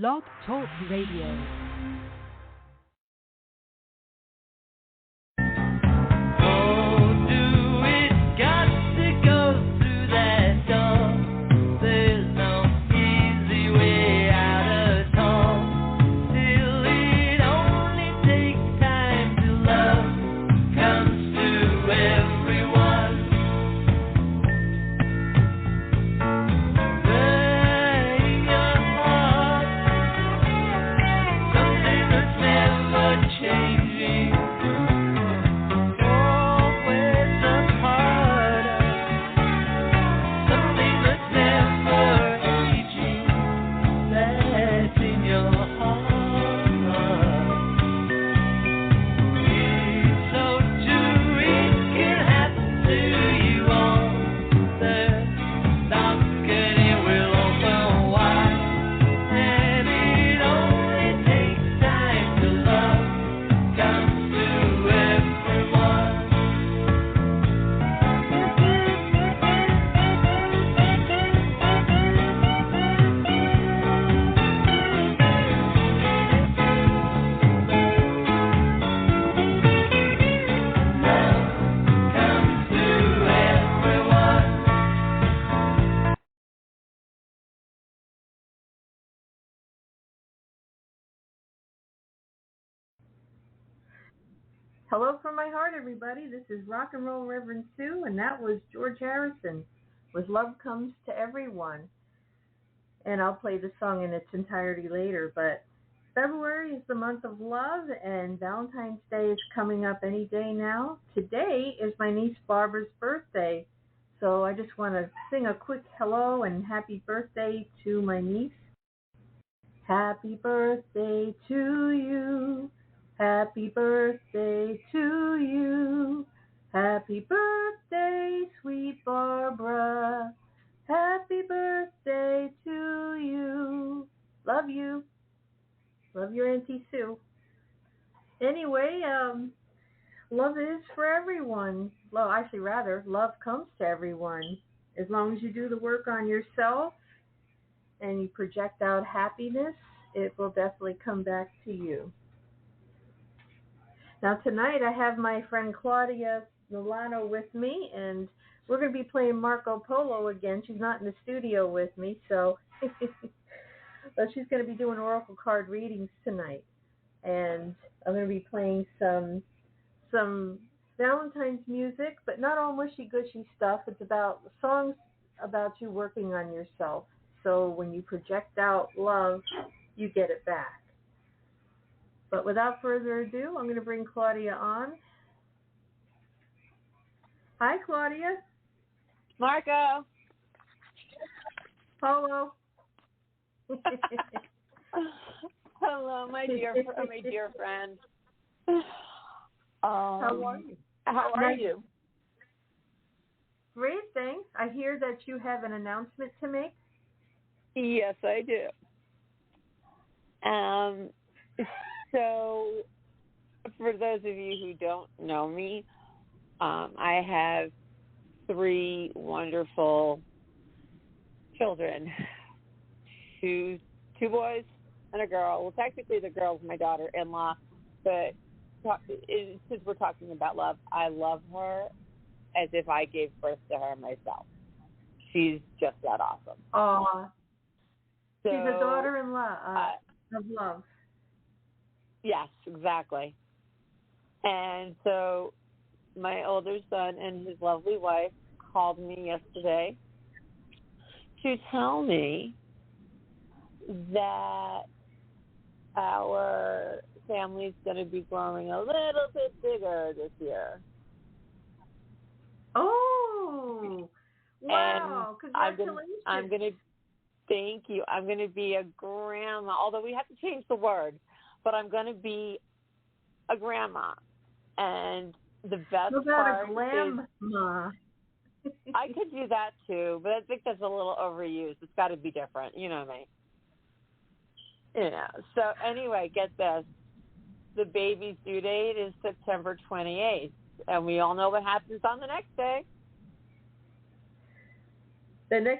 Blog Talk Radio. Hello from my heart, everybody. This is Rock N Roll Reverend Sue, and that was George Harrison with Love Comes to Everyone. And I'll play the song in its entirety later, but February is the month of love, and Valentine's Day is coming up any day now. Today is my niece Barbara's birthday, so I just want to sing a quick hello and happy birthday to my niece. Happy birthday to you. Happy birthday to you. Happy birthday, sweet Barbara. Happy birthday to you. Love you. Love your Auntie Sue. Anyway, love is for everyone. Well, actually, rather, love comes to everyone. As long as you do the work on yourself and you project out happiness, it will definitely come back to you. Now, tonight I have my friend Claudia Milano with me, and we're going to be playing Marco Polo again. She's not in the studio with me, so but she's going to be doing oracle card readings tonight. And I'm going to be playing some Valentine's music, but not all mushy-gushy stuff. It's about songs about you working on yourself. So when you project out love, you get it back. But without further ado, I'm going to bring Claudia on. Hi, Claudia. Marco. Hello. Hello, my dear friend. How are you? How are you? Great, thanks. I hear that you have an announcement to make. Yes, I do. So, for those of you who don't know me, I have 3 wonderful children, two boys and a girl. Well, technically the girl's my daughter-in-law, but since we're talking about love, I love her as if I gave birth to her myself. She's just that awesome. Aw. So, she's a daughter-in-law of love. Yes, exactly. And so my older son and his lovely wife called me yesterday to tell me that our family's going to be growing a little bit bigger this year. Oh, wow. And congratulations. I'm going to, thank you. I'm going to be a grandma, although we have to change the word. But I'm going to be a grandma. And the best part a grandma? is I could do that too, but I think that's a little overused. It's got to be different. You know what I mean? You know. So anyway, get this. The baby's due date is September 28th. And we all know what happens on the next day.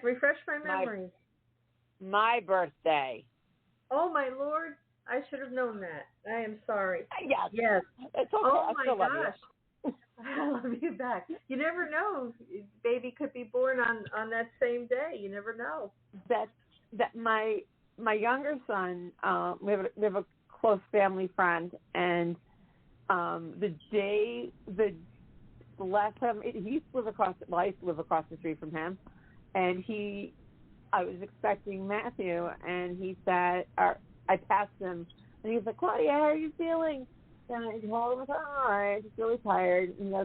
Refresh my memory. My birthday. Oh, should have known that. I am sorry. Yes. Yes. It's okay. Oh I my still love gosh. you. I love you back. You never know. Baby could be born on that same day. You never know. That my younger son, we have a close family friend, and the last time he used to live across, well, I used to live across the street from him, and I was expecting Matthew, and he said, I passed him, and he was like, Claudia, how are you feeling? And I told him, I was like, all right, just really tired. And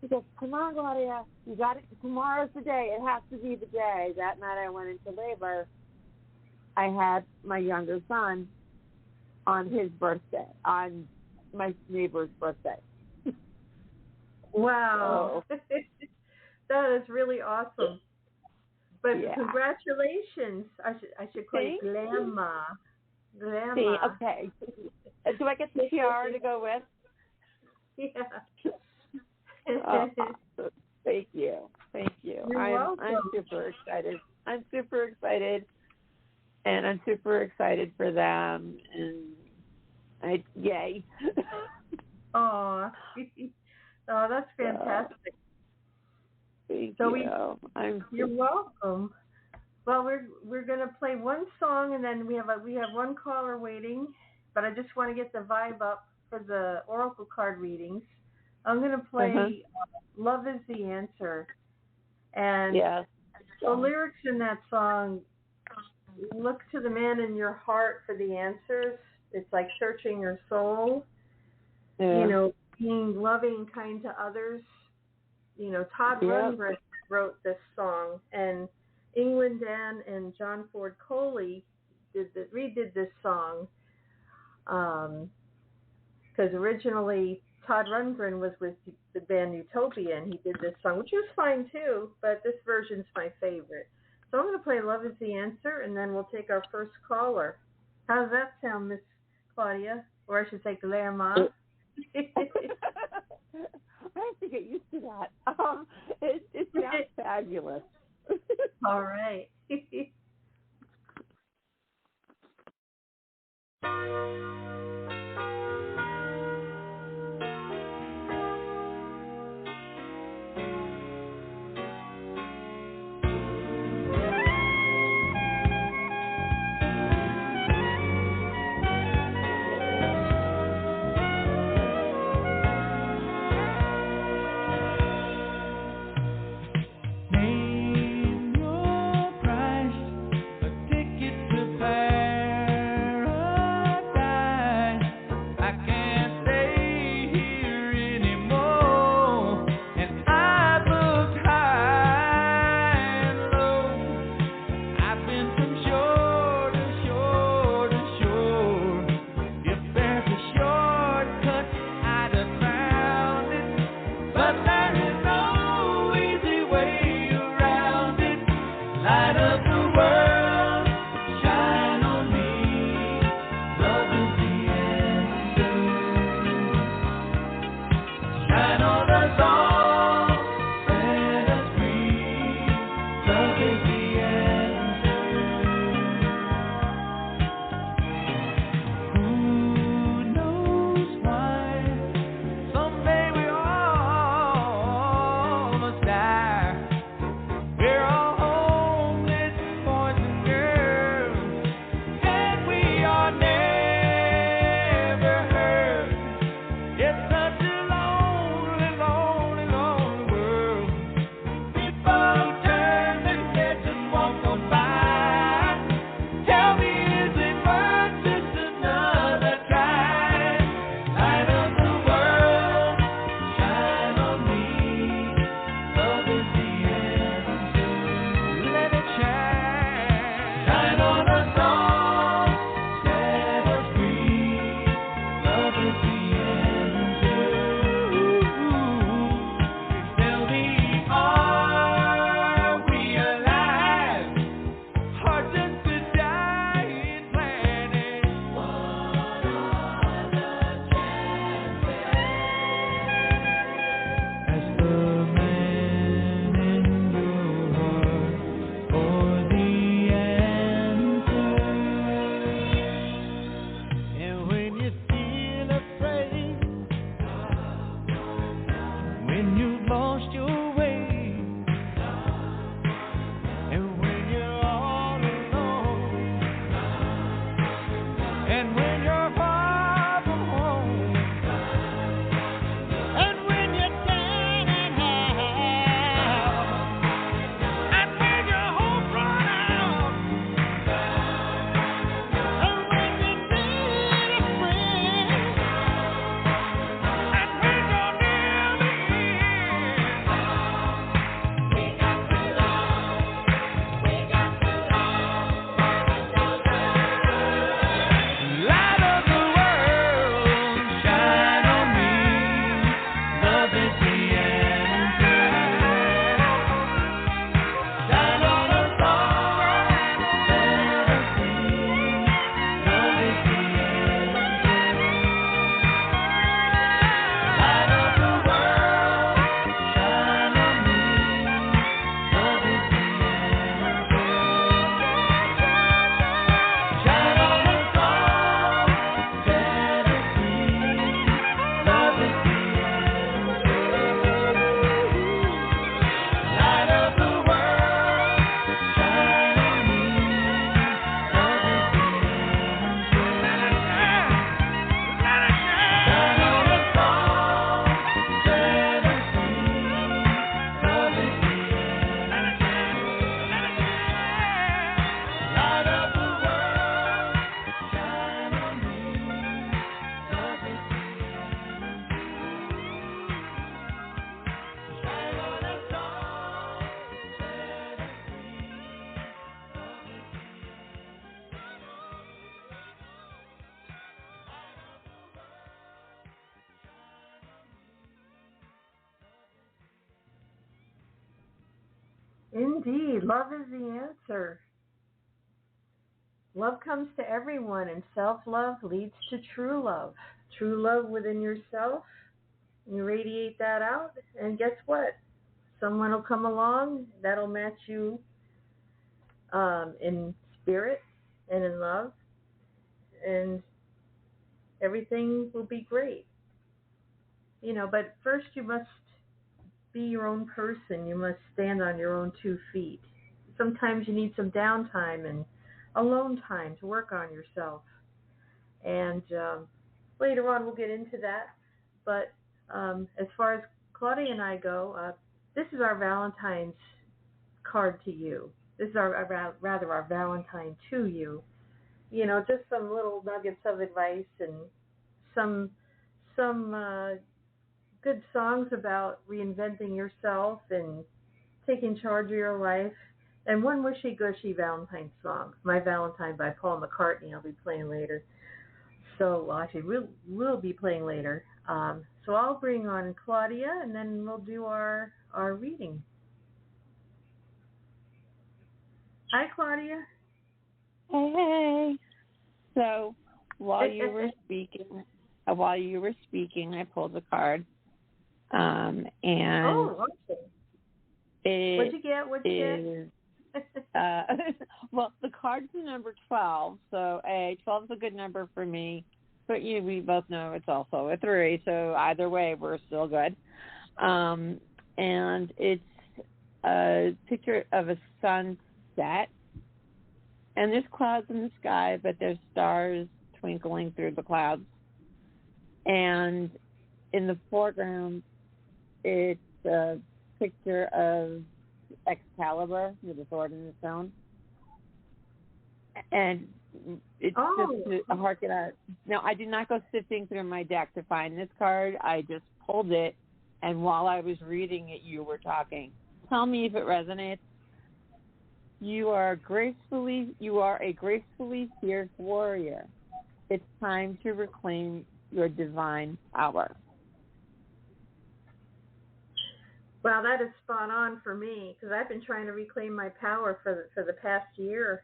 he goes, come on, Claudia, you got it. Tomorrow's the day. It has to be the day. That night I went into labor. I had my younger son on his birthday, on my neighbor's birthday. Wow. So, that is really awesome. But yeah. Congratulations. I should call you Glamma. Glamma. See, okay. Do I get the tiara to go with? Yeah. Awesome. Thank you. You're welcome. I'm super excited. And I'm super excited for them. And yay. Aw. Oh, that's fantastic. Thank you. You're welcome. Well, we're going to play one song, and then we have one caller waiting. But I just want to get the vibe up for the oracle card readings. I'm going to play "Love Is the Answer," and the lyrics in that song: "Look to the man in your heart for the answers." It's like searching your soul. Yeah. You know, being loving, kind to others. You know, Todd Rundgren wrote this song, and England Dan and John Ford Coley redid this song because originally Todd Rundgren was with the band Utopia, and he did this song, which was fine too, but this version's my favorite. So I'm going to play "Love Is the Answer," and then we'll take our first caller. How does that sound, Miss Claudia? Or I should say Glamma. I have to get used to that. It sounds fabulous. All right. Name your price. And when you're far from home, and when you're down and out, and when your hope run out, and when you need a friend, and when you're near the end, we got to love, we got to love. Light of the world, shine on me. Love is the answer. Shine on us all, let us see. Love is the answer. Light of the world, shine on me. Love is the answer. Shine on us all, let us see. Love is the answer. Light of the world, shine on me. Love is the answer. Shine on us all, let us see. Love is the answer. Light of the world, shine on me. Love is the shine on us all, set us free. Love is Indeed, love is the answer. Love comes to everyone, and self-love leads to true love. True love within yourself. You radiate that out, and guess what? Someone will come along that'll match you in spirit and in love, and everything will be great. But first you must be your own person. You must stand on your own 2 feet. Sometimes you need some downtime and alone time to work on yourself. And later on we'll get into that. But as far as Claudia and I go, this is our Valentine's card to you. This is our Valentine to you. Just some little nuggets of advice and some good songs about reinventing yourself and taking charge of your life. And one wishy-gushy Valentine song, My Valentine by Paul McCartney, I'll be playing later. So actually, we'll be playing later. So I'll bring on Claudia, and then we'll do our reading. Hi, Claudia. Hey. So while you were speaking, I pulled a card. And awesome. What'd you get? Well, the card's the number 12, so 12 is a good number for me, but we both know it's also a 3, so either way, we're still good. And it's a picture of a sunset, and there's clouds in the sky, but there's stars twinkling through the clouds. And in the foreground, it's a picture of Excalibur with a sword in the stone. And it's just a harken out. Now, I did not go sifting through my deck to find this card. I just pulled it, and while I was reading it, you were talking. Tell me if it resonates. You are a gracefully fierce warrior. It's time to reclaim your divine power. Wow, that is spot on for me, because I've been trying to reclaim my power for the past year.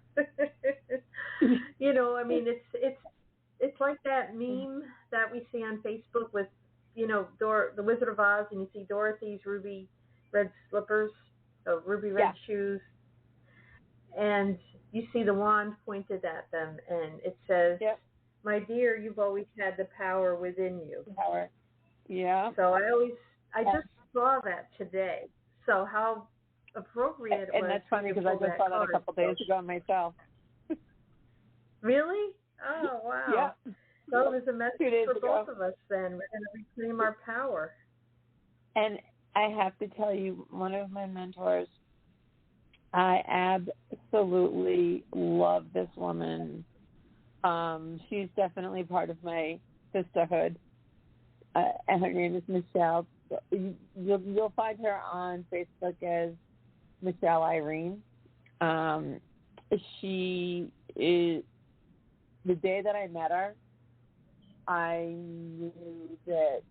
It's like that meme that we see on Facebook with, the Wizard of Oz, and you see Dorothy's ruby red slippers, ruby red shoes, and you see the wand pointed at them, and it says, "My dear, you've always had the power within you." Power. Yeah. So I just saw that today. So how appropriate it was. And that's funny because I just saw that a couple days ago myself. Really? Oh, wow. Yep. So it was a message 2 days for ago. both of us then. We're going to reclaim our power. And I have to tell you, one of my mentors, I absolutely love this woman. She's definitely part of my sisterhood, and her name is Michelle. You'll find her on Facebook as Michelle Irene. She is, the day that I met her, I knew that,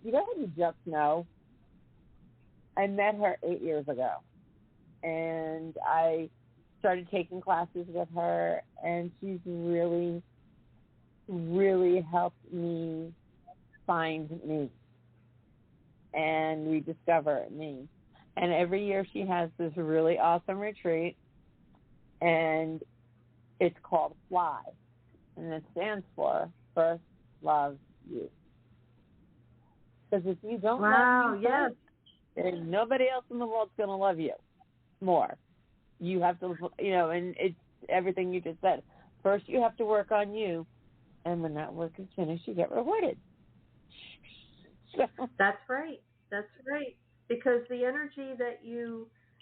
you know how you just know? I met her 8 years ago, and I started taking classes with her, and she's really, really helped me find me and rediscover me. And every year she has this really awesome retreat, and it's called FLY, and it stands for First Love You. Because if you don't love you first, there's nobody else in the world's going to love you more. You have to, and it's everything you just said. First, you have to work on you, and when that work is finished, you get rewarded. So. That's right. That's right. Because the energy that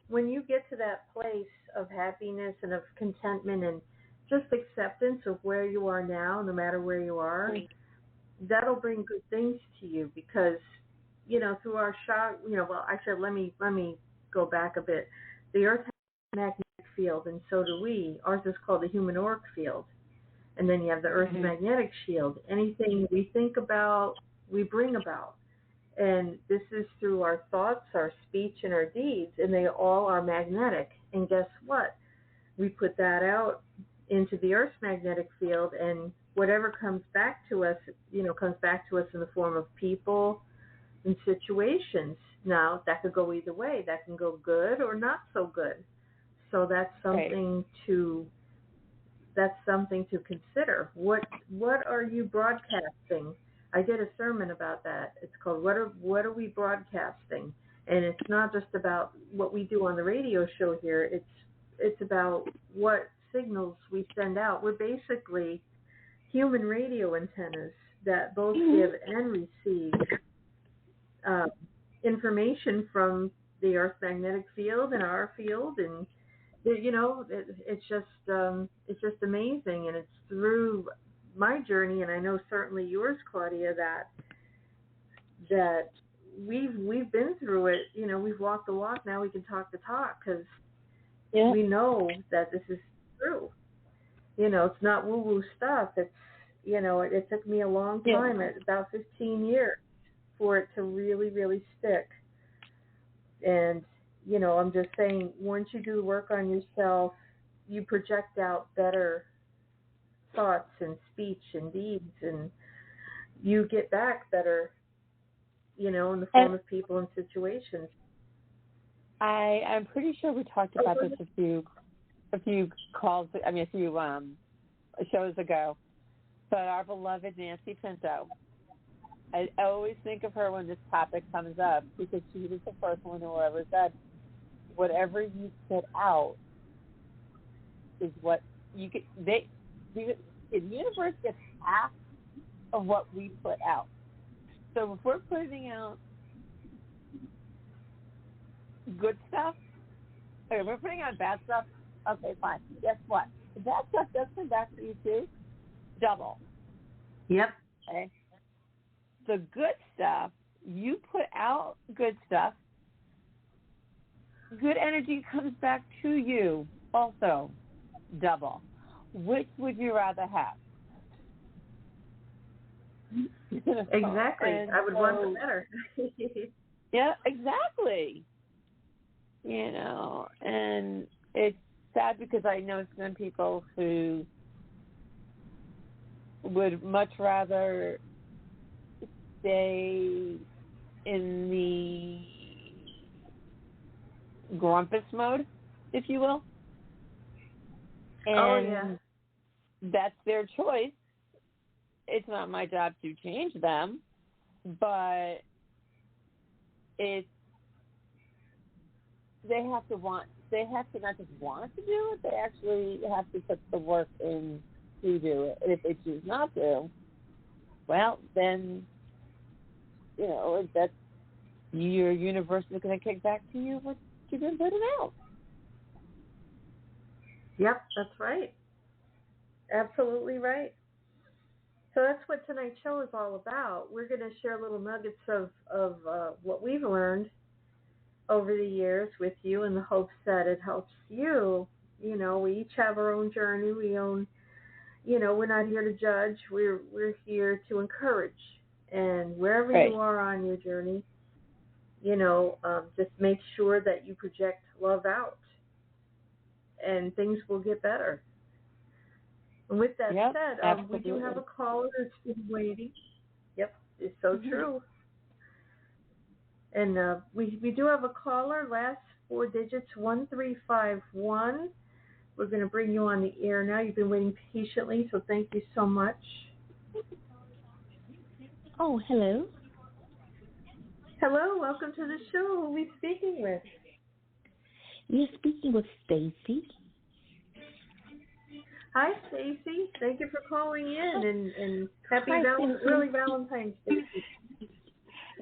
when you get to that place of happiness and of contentment and just acceptance of where you are now, no matter where you are, that'll bring good things to you. Because, through our shock, well, actually, let me go back a bit. The Earth has a magnetic field, and so do we. Ours is called the human auric field. And then you have the Earth's magnetic shield. Anything we think about, we bring about. And this is through our thoughts, our speech, and our deeds, and they all are magnetic. And guess what? We put that out into the Earth's magnetic field, and whatever comes back to us, comes back to us in the form of people and situations. Now, that could go either way. That can go good or not so good. So that's something to consider. What are you broadcasting? I did a sermon about that. It's called What Are We Broadcasting? And it's not just about what we do on the radio show here. It's about what signals we send out. We're basically human radio antennas that both give and receive information from the Earth's magnetic field and our field, and it's just amazing. And it's through my journey, and I know certainly yours, Claudia, that we've been through it. We've walked the walk. Now we can talk the talk because we know that this is true. It's not woo-woo stuff. It's it took me a long time, about 15 years, for it to really, really stick. And I'm just saying, once you do work on yourself, you project out better thoughts and speech and deeds, and you get back better, in the form of people and situations. I'm pretty sure we talked about this a few calls, a few shows ago. But our beloved Nancy Pinto, I always think of her when this topic comes up, because she was the first one who ever said, whatever you put out is what you get. The universe gets half of what we put out. So if we're putting out good stuff, or if we're putting out bad stuff, okay, fine. Guess what? The bad stuff does come back to you too, double. Yep. Okay. The good stuff, you put out good stuff, good energy comes back to you also, double. Which would you rather have? Exactly. And I would want the better. Yeah, exactly. And it's sad because I know some people who would much rather stay in the grumpus mode, if you will. And that's their choice. It's not my job to change them, but they have to not just want to do it, they actually have to put the work in to do it. If they choose not to, well, then, that's your universe is going to kick back to you what you've been putting out. Yep, that's right. Absolutely right. So that's what tonight's show is all about. We're going to share little nuggets of what we've learned over the years with you in the hopes that it helps you. We each have our own journey. We're not here to judge. We're here to encourage. And wherever you are on your journey, just make sure that you project love out, and things will get better. And with that said, we do have a caller that's been waiting. Yep, it's so true. And we do have a caller, last four digits, 1351. We're going to bring you on the air now. You've been waiting patiently, so thank you so much. Oh, hello. Hello, welcome to the show. Who are we speaking with? You're speaking with Stacy. Hi, Stacy. Thank you for calling in, and happy early Valentine's Day.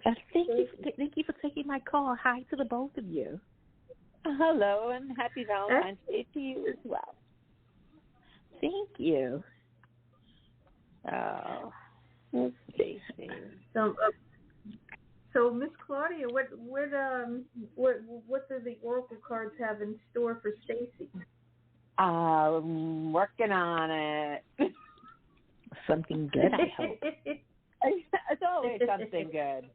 Thank you for taking my call. Hi to the both of you. Hello, and happy Valentine's Day to you as well. Thank you. Oh, Stacy. So Miss Claudia, what do the oracle cards have in store for Stacy? Working on it. Something good, I hope. It's always something good.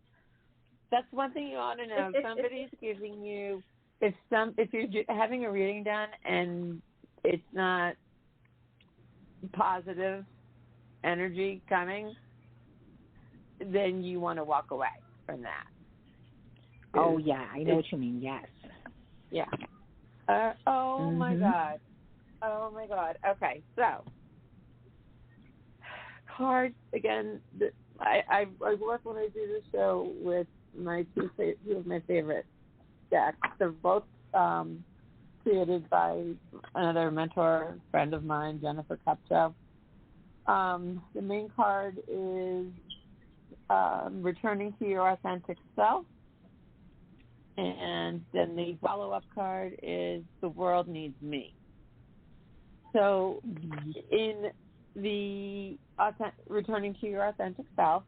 That's one thing you ought to know. Somebody's giving you, if you're having a reading done and it's not positive energy coming, then you want to walk away from that. Oh, yeah, I know what you mean, yes. Yeah. My God. Oh, my God. Okay, so, cards, again, I work when I do the show with my two of my favorite decks. They're both created by another mentor friend of mine, Jennifer Cupcho. The main card is returning to your authentic self. And then the follow-up card is the world needs me. So in the returning to your authentic self,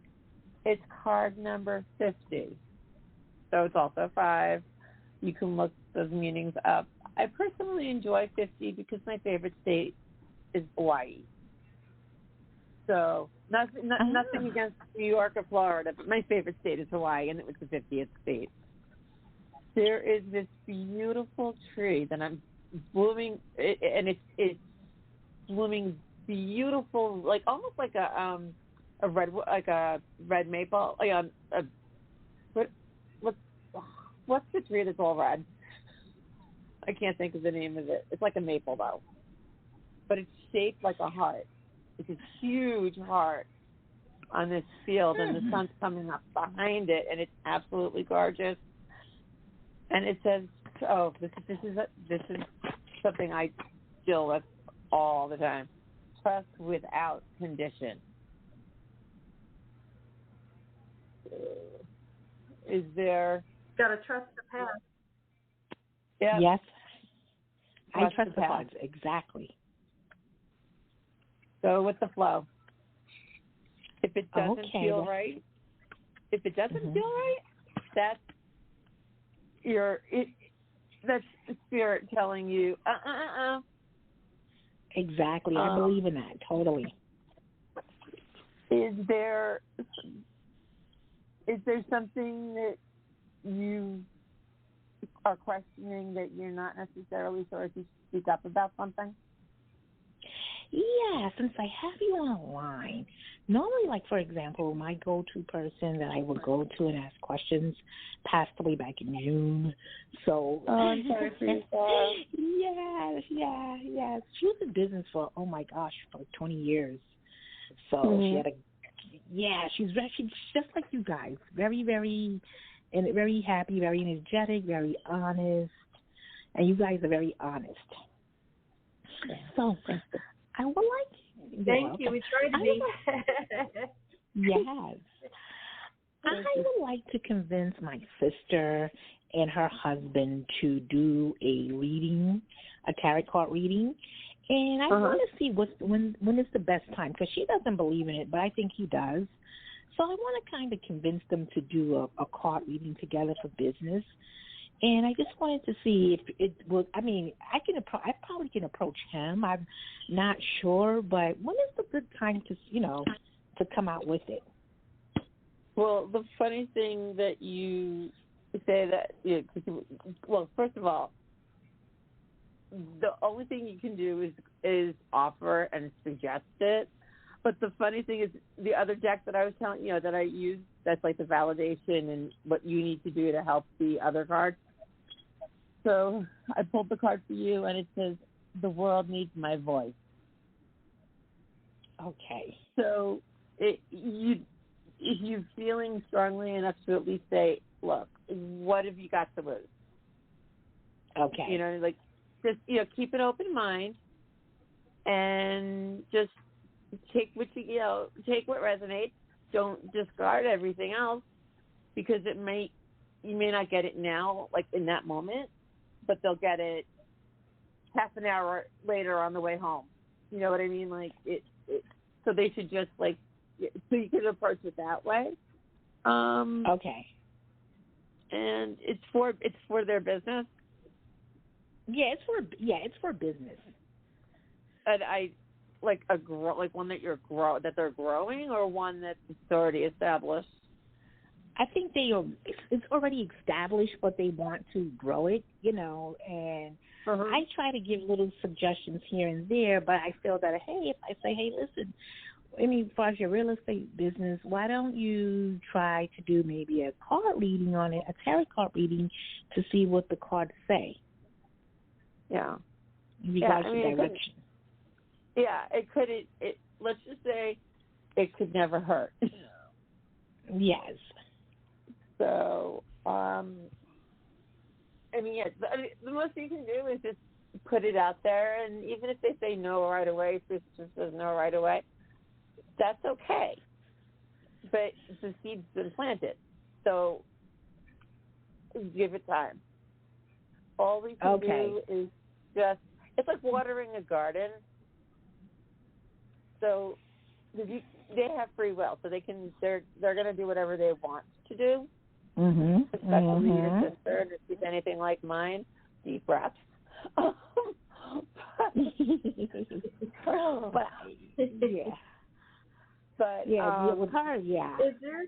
it's card number 50. So it's also 5. You can look those meanings up. I personally enjoy 50 because my favorite state is Hawaii. So nothing against New York or Florida, but my favorite state is Hawaii, and it was the 50th state. There is this beautiful tree that I'm blooming, and it's blooming beautiful, like almost like a red maple. Like what's the tree that's all red? I can't think of the name of it. It's like a maple though, but it's shaped like a heart. It's a huge heart on this field, and the sun's coming up behind it, and it's absolutely gorgeous. And it says, this is something I deal with all the time. Trust without condition. Is there? Got to trust the path. Yep. Yes. I trust the cards, exactly. Go with the flow. If it doesn't feel right, feel right, that's the spirit telling you, Exactly. I believe in that, totally. Is there something that you are questioning that you're not necessarily sure if you speak up about something? Yeah, since I have you online, normally, like, for example, my go-to person that I would go to and ask questions passed away back in June. So, I'm sorry for your Yes. She was in business for, for like 20 years. So she had she's just like you guys, very, very, and very happy, very energetic, very honest, and you guys are very honest. So I would like Thank you. We try to be. Yes. I would like to convince my sister and her husband to do a reading, a tarot card reading. And I want to see when is the best time, because she doesn't believe in it, but I think he does. So I want to kind of convince them to do a card reading together for business. And I just wanted to see if it was. I mean, I probably can approach him. I'm not sure, but when is the good time to to come out with it? Well, the funny thing that you say that, well, first of all, the only thing you can do is offer and suggest it. But the funny thing is, the other deck that I was telling you, that I use, that's like the validation and what you need to do to help the other card. So I pulled the card for you, and it says, "The world needs my voice." Okay. So if you're feeling strongly enough to at least say, "Look, what have you got to lose?" Okay. Like just keep an open mind, and just take what take what resonates. Don't discard everything else, because you may not get it now, like in that moment, but they'll get it half an hour later on the way home. You know what I mean? Like it so they should just so you can approach it that way. Okay. And it's for their business. Yeah, it's for business. And I like one that that they're growing, or one that's already established. I think it's already established, but they want to grow it, and I try to give little suggestions here and there, but I feel that, if I say, hey, listen, as far as your real estate business, why don't you try to do maybe a card reading on it, a tarot card reading, to see what the cards say? Yeah. In regards to direction. It could. Let's just say it could never hurt. Yes. So, the most you can do is just put it out there, and even if they say no right away, if just says no right away, that's okay. But the seed's been planted, so give it time. All we can do is it's like watering a garden. So they have free will, so they're going to do whatever they want to do. Especially your sister, and if she's anything like mine, deep breaths. But with her, Is there?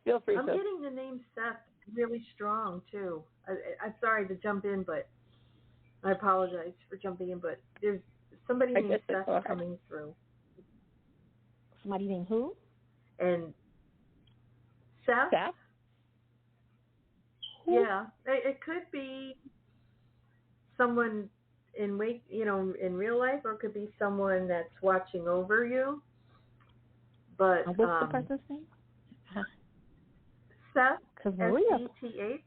Feel free. I'm getting the name Seth really strong too. I'm sorry to jump in, but I apologize for jumping in. But there's somebody named Seth coming through. Somebody named who? And Seth? Yeah, it could be someone in real life, or it could be someone that's watching over you. But what's the person's name? Seth. S-E-T-H.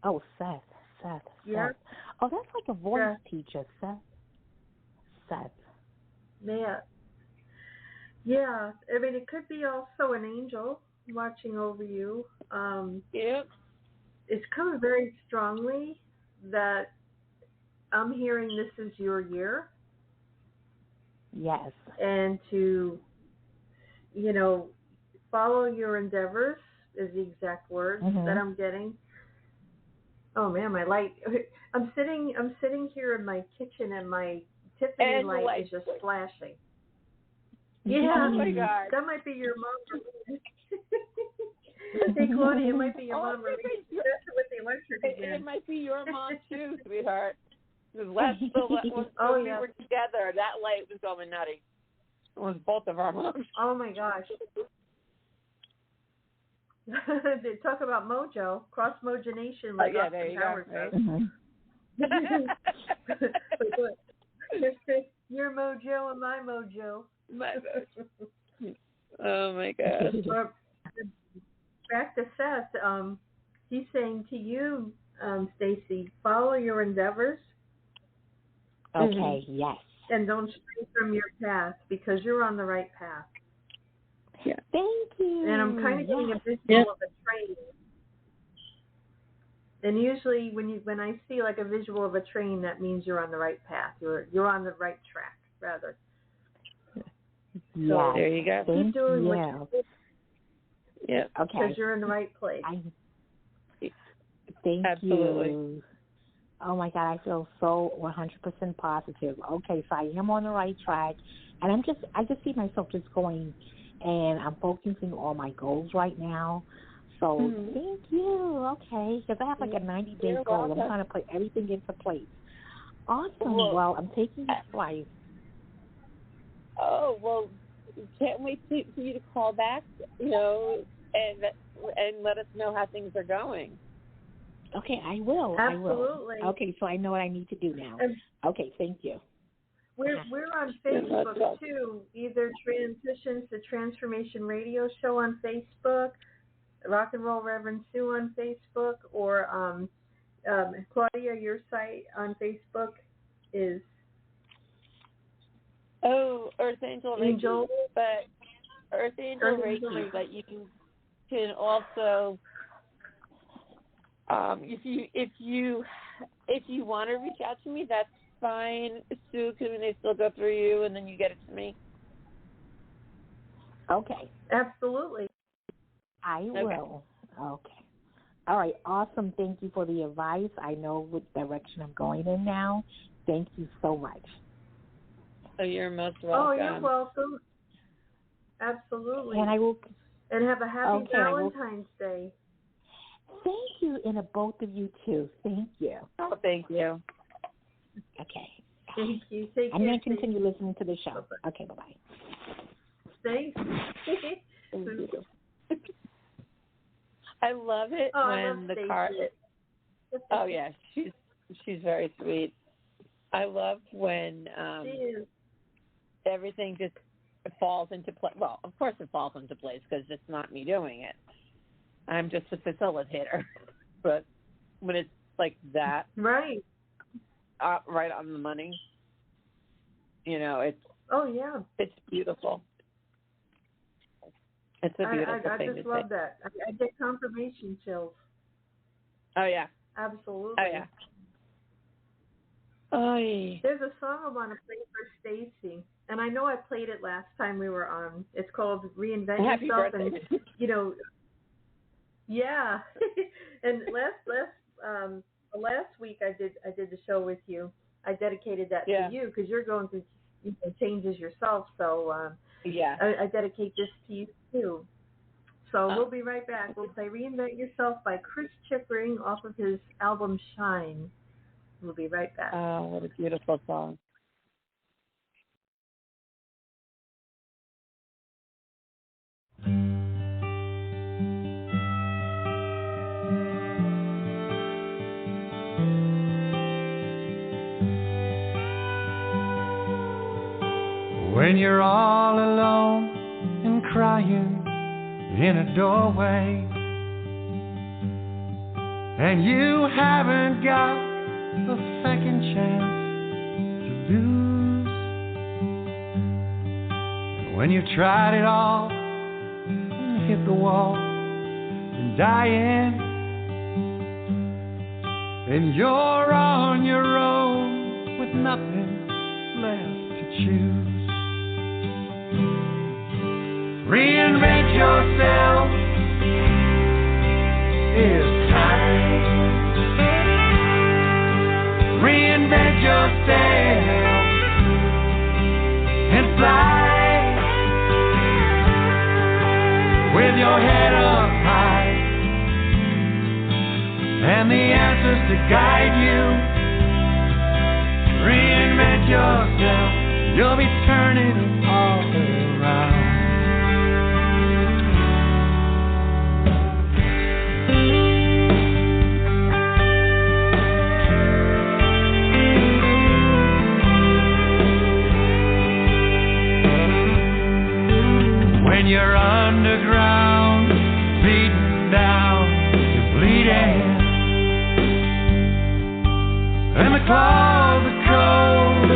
Oh, Seth. Yeah. Seth. Oh, that's like a voice teacher, Seth. Yeah. Yeah. It could be also an angel watching over you. Yep. It's coming very strongly that I'm hearing this is your year. Yes. And to, follow your endeavors is the exact words that I'm getting. Oh man, my light! I'm sitting here in my kitchen, and my Tiffany light is just flashing. Yeah, oh my God, that might be your mom. Hey Claudia, it might be your mom. With the electric again. It might be your mom too, sweetheart. When we were together, that light was going nutty. It was both of our moms. Oh my gosh. They talk about mojo, cross mojonation, like there you Howard go. Right? Your mojo and my mojo. Oh my God. Back to Seth. He's saying to you, Stacy, follow your endeavors Okay, yes. And don't stray from your path because you're on the right path. Yeah. Thank you. And I'm kind of getting a visual of a train. And usually when I see like a visual of a train, that means you're on the right path. You're on the right track, rather. Yeah. There you go. Keep doing what you're doing. Yeah. Okay. Because you're in the right place. Thank Absolutely. you. Oh my God, I feel so 100% positive. Okay, so I am on the right track, and I just see myself just going, and I'm focusing on my goals right now. So thank you. Okay, because I have like a 90-day goal. I'm trying to put everything into place. Awesome. Well, I'm taking your advice. Oh, well, can't wait for you to call back, and let us know how things are going. Okay, I will. Absolutely. I will. Okay, so I know what I need to do now. Okay, thank you. We're on Facebook too. Either Transitions to Transformation Radio Show on Facebook, Rock and Roll Reverend Sue on Facebook, or Claudia, your site on Facebook is Earth Angel Reiki, but Earth Angel Reiki, but you can also. If you want to reach out to me, that's fine. Sue, can they still go through you and then you get it to me? Okay. Absolutely. I will. Okay. All right. Awesome. Thank you for the advice. I know which direction I'm going in now. Thank you so much. Oh, you're most welcome. Oh, you're welcome. Absolutely. And I will. And have a happy Valentine's Day. Thank you, and both of you too. Thank you. Oh, thank you. Okay. Thank you. Take care. I'm going to continue listening to the show. Bye-bye. Okay, bye-bye. Thanks. I love it when the car. Oh yeah, she's very sweet. I love when everything just falls into place. Well, of course it falls into place because it's not me doing it. I'm just a facilitator. But when it's like that, right on the money, it's. Oh yeah. It's beautiful. It's a beautiful thing. I just love that. I get confirmation chills. Oh yeah. Absolutely. Oh yeah. Oh yeah. There's a song I want to play for Stacy, and I know I played it last time we were on. It's called "Reinvent Happy Yourself," birthday. and yeah. And last week I did the show with you. I dedicated that to you because you're going through changes yourself. So I dedicate this to you too. So we'll be right back. We'll play "Reinvent Yourself" by Chris Chickering off of his album Shine. We'll be right back. Oh, what a beautiful song. When you're all alone and crying in a doorway, and you haven't got a second chance to lose, and when you've tried it all and hit the wall and dying, and you're on your own with nothing left to choose. Reinvent yourself, it's time. Reinvent yourself and fly with your head up high and the answers to guide you. Reinvent yourself, you'll be turning it all around. When you're underground, beaten down, you're bleeding, and the claws are cold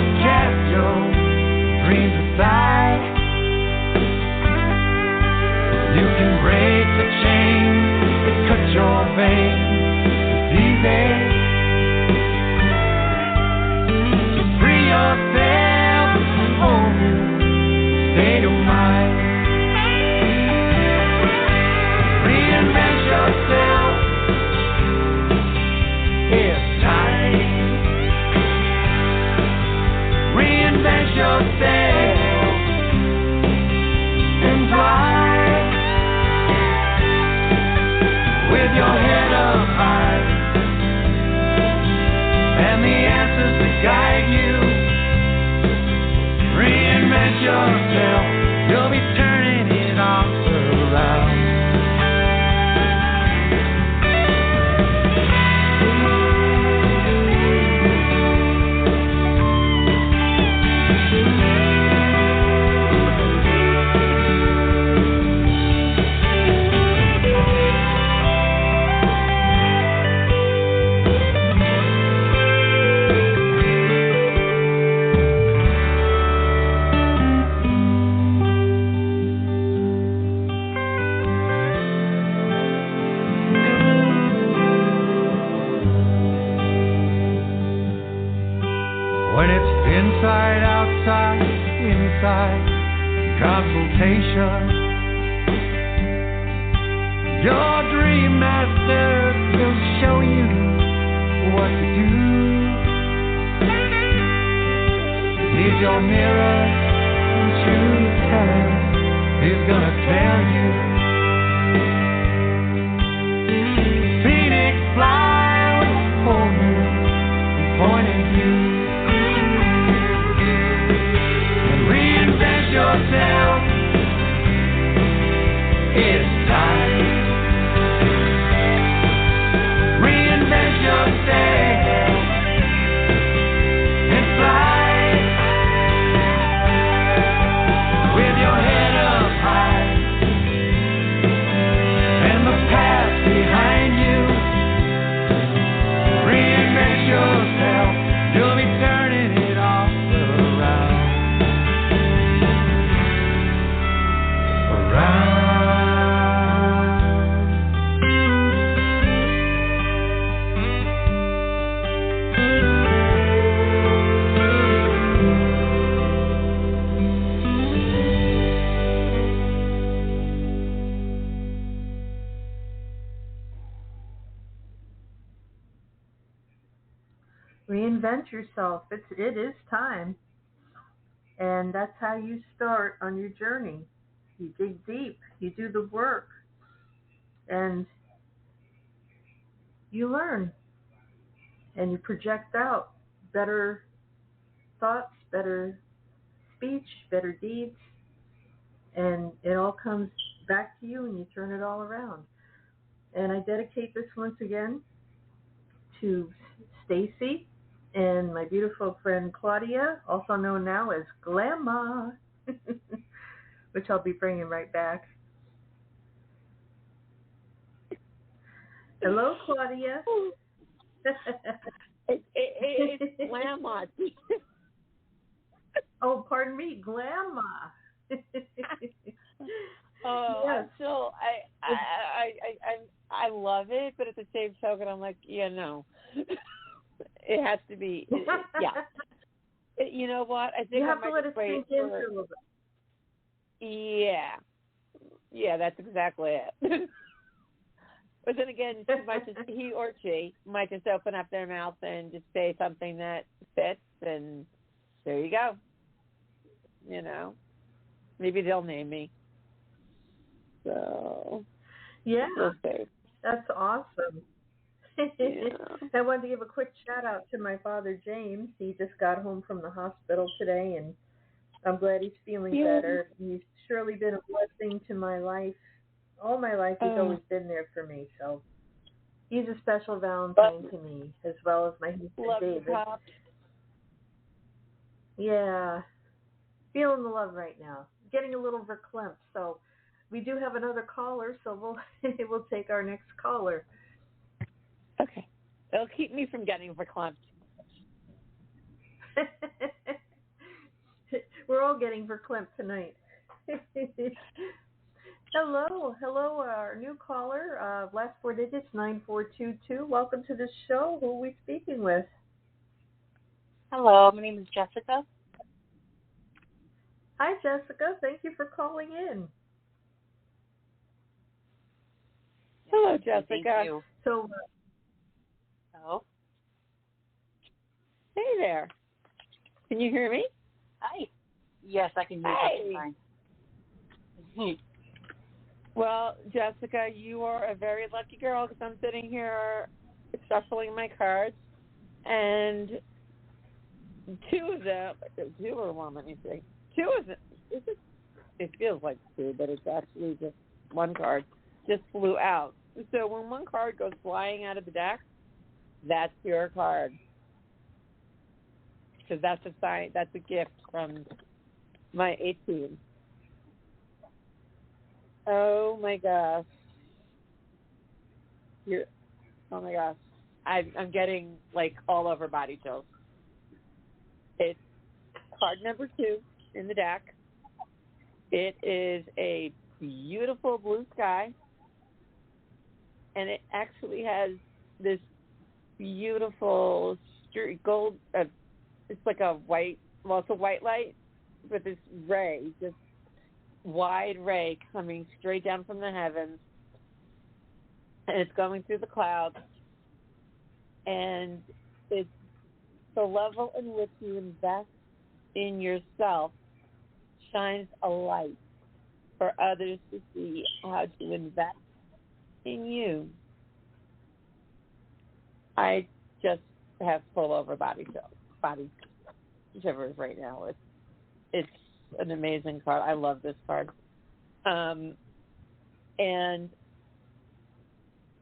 inside consultation. Your dream master will show you what to do. He's your mirror and truth teller. He's gonna tell you. Phoenix fly with a full moon pointing view. And reinvent yourself. It's time. Reinvent yourself and fly with your head up high and the path behind you. Reinvent yourself, you'll be turning it all around. Reinvent yourself. It is time. And that's how you start on your journey. You dig deep, you do the work, and you learn. And you project out better thoughts, better speech, better deeds, and it all comes back to you and you turn it all around. And I dedicate this once again to Stacy and my beautiful friend Claudia, also known now as Glamma, which I'll be bringing right back. Hello, Claudia. It's Glamma. Oh, pardon me, Glamma. Oh, Yes. I'm still, I love it, but at the same token, I'm like, yeah, no. It has to be, yeah. You know what? I think You have I to might let it just wait sink in for, for a little bit. Yeah, that's exactly it. But then again, he or she might just open up their mouth and just say something that fits, and there you go. You know, maybe they'll name me. So, Yeah, we'll see. that's awesome. Yeah. I wanted to give a quick shout out to my father, James. He just got home from the hospital today, and I'm glad he's feeling better. He's surely been a blessing to my life. All my life, he's always been there for me. So he's a special Valentine to me, as well as my husband, Love you, David. Pop. Yeah, feeling the love right now. Getting a little verklempt. So we do have another caller, so we'll take our next caller. Okay. It'll keep me from getting verklempt. We're all getting verklempt tonight. Hello, our new caller. Last four digits 9422. Welcome to the show. Who are we speaking with? Hello, my name is Jessica. Hi, Jessica. Thank you for calling in. Hello, Jessica. Thank you. So, Hello. Hey there. Can you hear me? Hi. Yes, I can hear you fine. Well, Jessica, you are a very lucky girl because I'm sitting here shuffling my cards, and two of them, it feels like two, but it's actually just one card, just flew out. So when one card goes flying out of the deck, that's your card. Because that's a sign, that's a gift from my 18. Oh my gosh. Oh my gosh. I'm getting like all over body chills. It's card number 2 in the deck. It is a beautiful blue sky, and it actually has this beautiful gold. It's like a white, well, it's a white light with this ray, just wide ray coming straight down from the heavens, and it's going through the clouds, and it's the level in which you invest in yourself shines a light for others to see how to invest in you. I just have full over body shivers right now. It's an amazing card. I love this card. And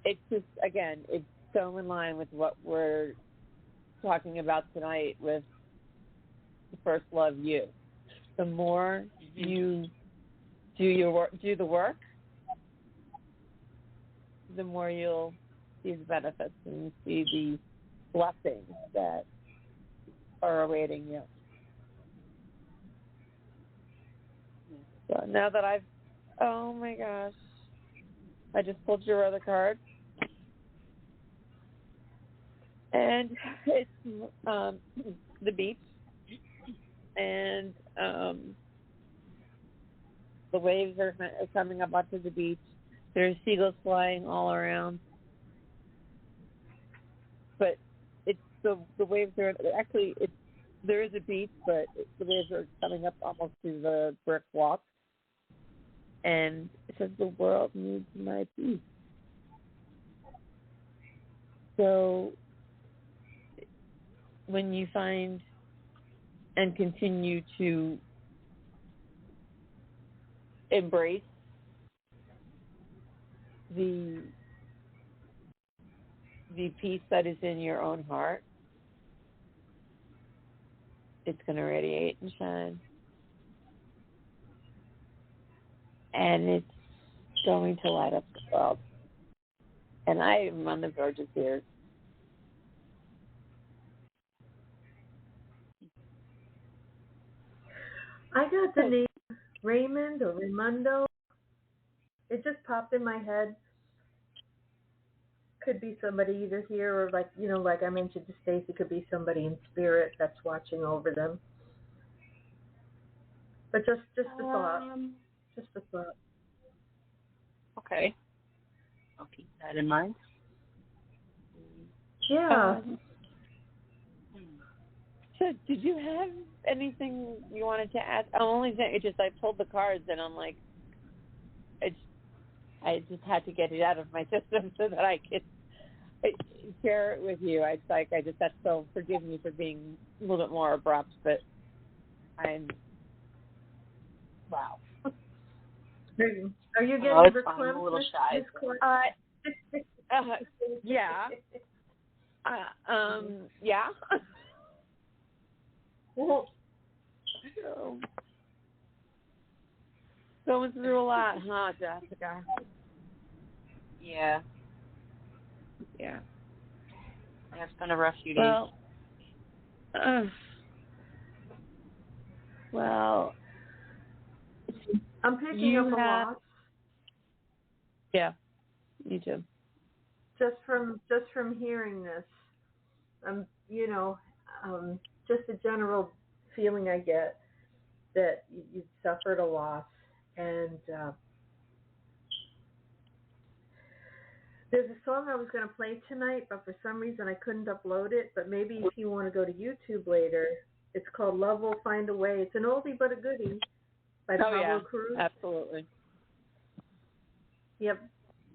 it's just, again, it's so in line with what we're talking about tonight with First Love You. The more you do the work, the more you'll see the benefits and see the blessings that are awaiting you. So now that oh my gosh, I just pulled your other card, and it's the beach, and the waves are coming up onto the beach. There's seagulls flying all around, but it's the waves are actually there is a beach, but the waves are coming up almost to the brick walk, and it says the world needs my peace. So when you find and continue to embrace the peace that is in your own heart, it's going to radiate and shine. And it's going to light up the world. And I am on the verge of tears. I got the name Raymond or Raimundo. It just popped in my head. Could be somebody either here or like I mentioned to Stacy, could be somebody in spirit that's watching over them. But just a thought. Just a thought. Okay. I'll keep that in mind. Yeah. So did you have anything you wanted to ask? I'm only saying, I pulled the cards and I'm like, I just had to get it out of my system so that I could share it with you. So forgive me for being a little bit more abrupt, but wow. Are you getting the fine. I'm a little shy. Yeah. Yeah. So, going through a lot, huh, Jessica? Yeah. Yeah. It's been a rough few days. Well, I'm picking up a lot. Yeah, me too. Just from hearing this, just a general feeling I get that you've suffered a loss, and there's a song I was going to play tonight, but for some reason I couldn't upload it. But maybe if you want to go to YouTube later, it's called "Love Will Find a Way." It's an oldie but a goodie by Pablo Cruz. Absolutely. Yep.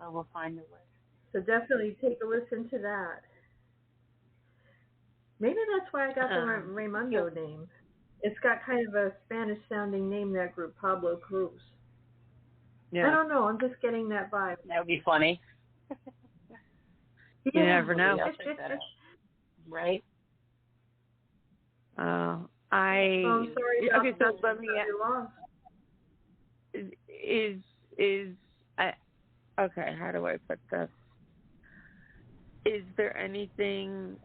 Love will find a way. So definitely take a listen to that. Maybe that's why I got the Raimundo name. It's got kind of a Spanish-sounding name, that group, Pablo Cruz. Yeah. I don't know. I'm just getting that vibe. That would be funny. You never know. I'll check that out. Right? I'm sorry. Okay, so let me okay, how do I put this? Is there anything?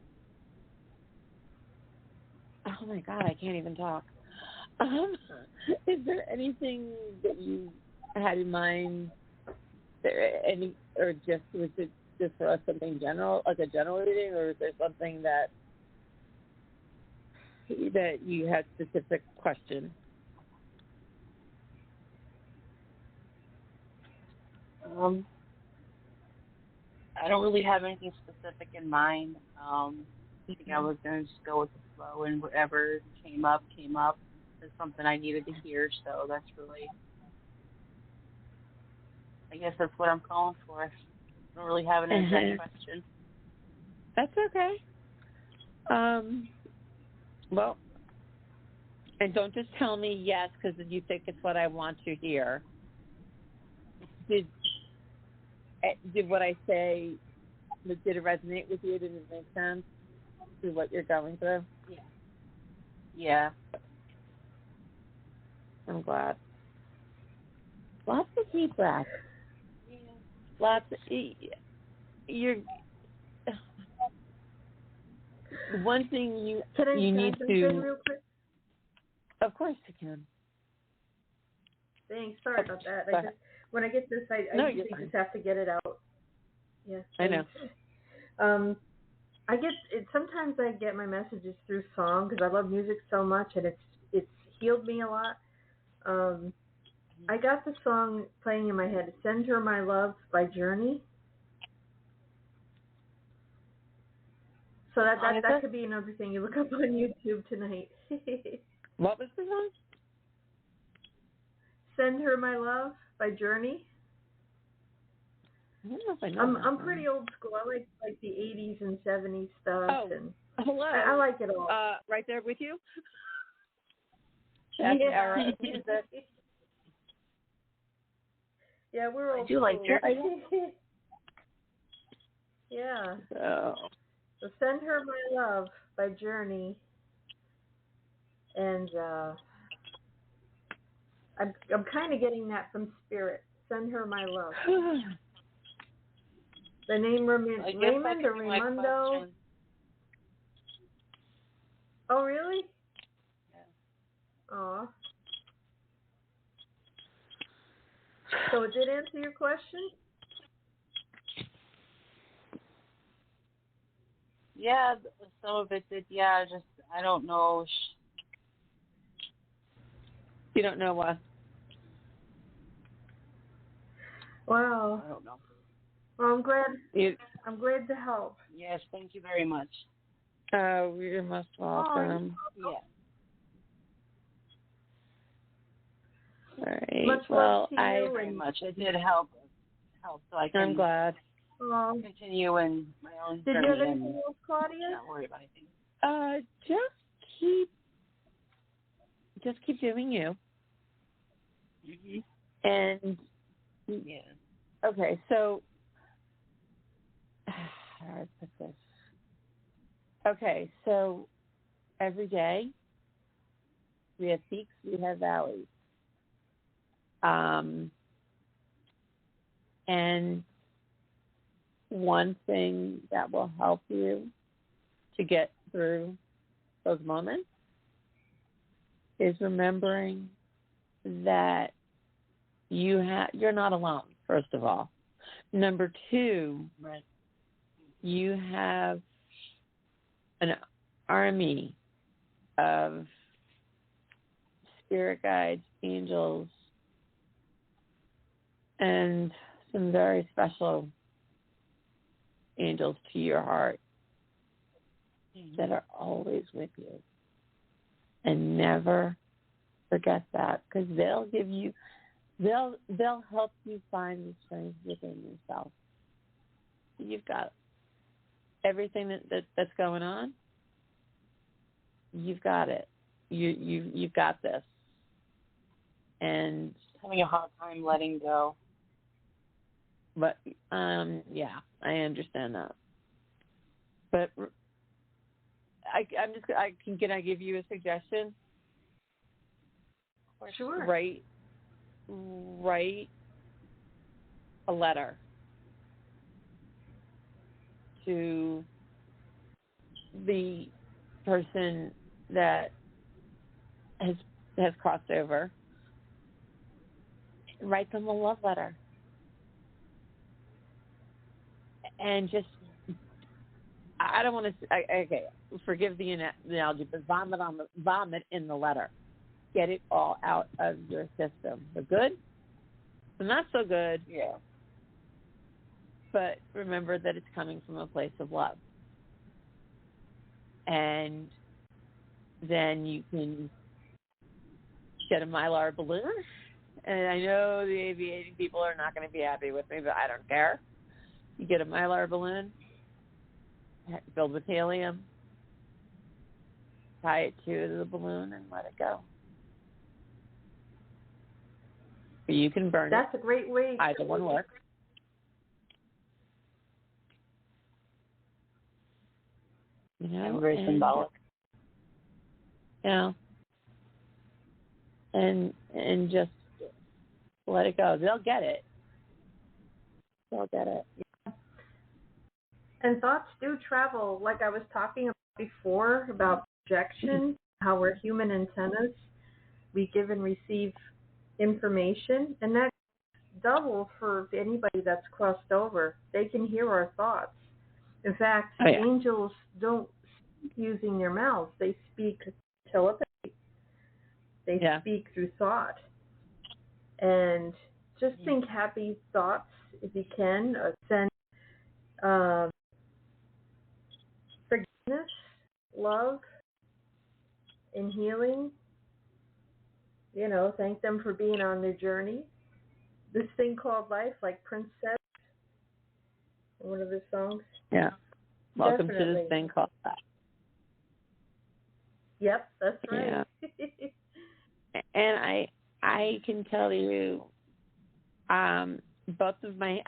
Oh my God, I can't even talk. Is there anything that you had in mind? Or was it just for us something general, like a general reading, or is there something that you had specific question? I don't really have anything specific in mind. I think I was going to just go with the flow, and whatever came up is something I needed to hear. So that's really, I guess that's what I'm calling for. I don't really have an exact question. That's okay. Well, and don't just tell me yes because you think it's what I want to hear. Did what I say, did it resonate with you? Did it make sense to what you're going through? Yeah. I'm glad. Lots of deep breaths. Lots of, you're, one thing you need to, real quick? Of course you can. Thanks. Sorry about that. When I get this, I usually just have to get it out. Yes. I know. I get it. Sometimes I get my messages through song because I love music so much, and it's healed me a lot. I got the song playing in my head, "Send Her My Love" by Journey. So that could be another thing you look up on YouTube tonight. What was the song? "Send Her My Love" by Journey. I don't know if I know I'm pretty old school. I like the 80s and 70s stuff. Oh, and hello. I like it all. Right there with you? Yeah. Era. Yeah, we're old I do like school. Yeah. So "Send Her My Love" by Journey. And I'm kind of getting that from Spirit. "Send Her My Love." The name Raymond or Raimundo. Oh, really? Yeah. Aw. So it did answer your question? Yeah, some of it did. Yeah, just I don't know. you don't know what? Wow. I don't know. Well, I'm glad to help. Yes, thank you very much. Oh, you're most welcome. Yeah. All right. Much love to you. Very much. It did help so I can I'm glad. continue in my own Did journey you have and anything else, Claudia? not worry about anything. Just keep doing you. Mm-hmm. And Yeah. okay, so how do I put this? Okay, so every day we have peaks, we have valleys. And one thing that will help you to get through those moments is remembering that you're not alone, first of all. Number two, Right. you have an army of spirit guides, angels, and some very special angels to your heart that are always with you. And never forget that, because they'll help you find the strength within yourself. You've got everything that's going on. You've got it. You've got this. And Having a hard time letting go. But yeah, I understand that. But can I give you a suggestion? Sure. Write a letter to the person that has crossed over. Write them a love letter. And just, I don't want to, okay, forgive the analogy, but vomit in the letter. Get it all out of your system. The good, the not so good, Yeah. but remember that it's coming from a place of love. And then you can get a Mylar balloon. And I know the aviating people are not going to be happy with me, but I don't care. You get a Mylar balloon, filled with helium, tie it to the balloon, and let it go. You can burn That's a great way. Either one works. You know, very symbolic. Yeah. And just let it go. They'll get it. They'll get it. And thoughts do travel, like I was talking about before, about projection, how we're human antennas. We give and receive information, and that's double for anybody that's crossed over. They can hear our thoughts. In fact, angels don't speak using their mouths. They speak telepathy. They speak through thought. And just think happy thoughts if you can. Send forgiveness, love, and healing. You know, thank them for being on their journey. This thing called life, like Prince said, one of his songs. Yeah. Welcome Definitely. to this thing called life. Yep, that's right. Yeah. And I can tell you, both of my,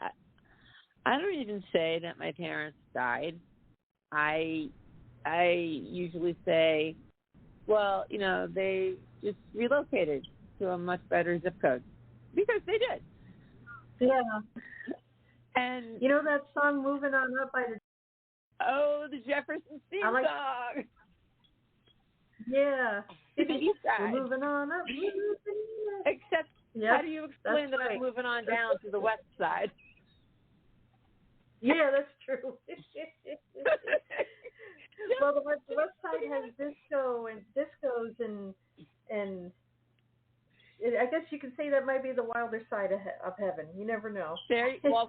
I don't even say that my parents died. I usually say, well, you know, they just relocated to a much better zip code because they did. Yeah. And you know that song "Moving On Up" by the Jefferson theme song. Yeah. We're moving on up. Except, how do you explain that I'm moving on down to the west side? Yeah, that's true. Well, the west side has discos and I guess you could say that might be the wilder side of heaven. You never know. Well,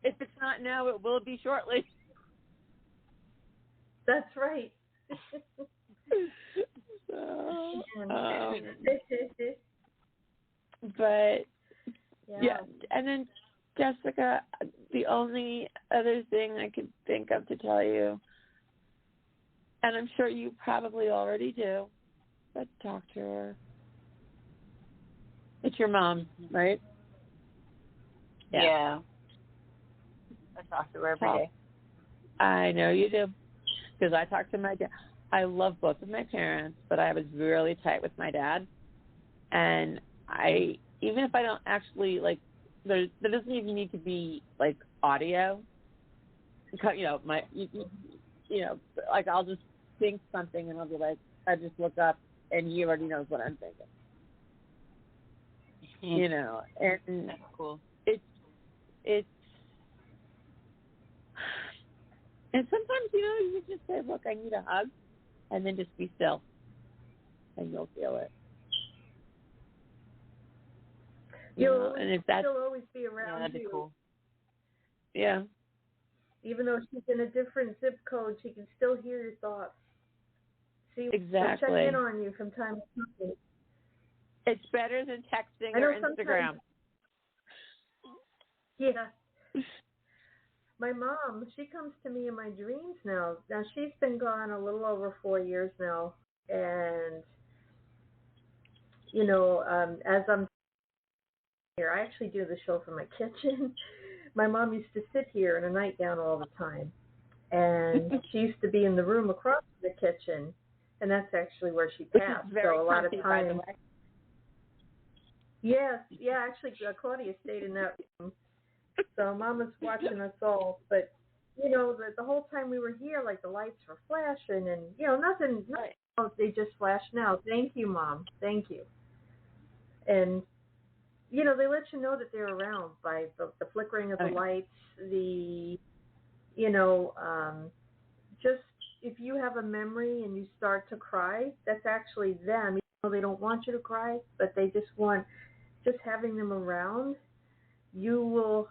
if it's not now, it will be shortly. That's right. But yeah, and then Jessica, the only other thing I could think of to tell you, and I'm sure you probably already do, but talk to her. It's your mom, right? Yeah. I talk to her every day. I know you do, because I talk to my dad. I love both of my parents, but I was really tight with my dad, and even if I don't actually there doesn't even need to be audio. You know, I'll just think something and I'll be like, I just look up and he already knows what I'm thinking. You know, and that's cool. It's and sometimes, you know, you just say, look, I need a hug, and then just be still, and you'll feel it. She'll always be around that'd be you. cool. Yeah. Even though she's in a different zip code, she can still hear your thoughts. See, exactly. She'll check in on you from time to time. It's better than texting or Instagram. Yeah. My mom, she comes to me in my dreams now. Now, she's been gone a little over 4 years now. And, you know, as I'm here, I actually do the show from my kitchen. My mom used to sit here in a nightgown all the time. And she used to be in the room across the kitchen. And that's actually where she passed. Very so a lot of comfy, times. by the way. Yeah, actually, Claudia stayed in that room. So Mama's watching us all. But, you know, the whole time we were here, the lights were flashing and, you know, nothing, they just flash now. Thank you, Mom. Thank you. And, you know, they let you know that they're around by the flickering of the lights, the, you know, just if you have a memory and you start to cry, that's actually them. Even though they don't want you to cry, but they just want, just having them around, you will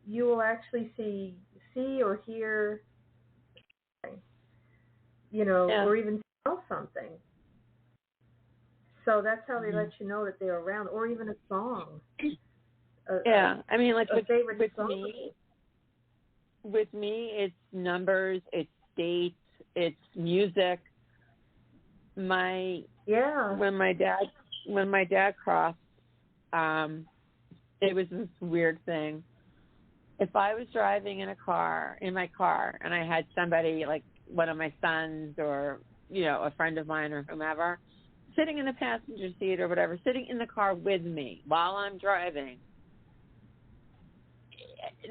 you will actually see or hear, or even smell something. So that's how they let you know that they're around, or even a song. I mean, like a favorite with song. With me, it's numbers, it's dates, it's music. When my dad crossed, it was this weird thing. If I was driving in my car, and I had somebody like one of my sons or a friend of mine or whomever sitting in the passenger seat or whatever, sitting in the car with me while I'm driving,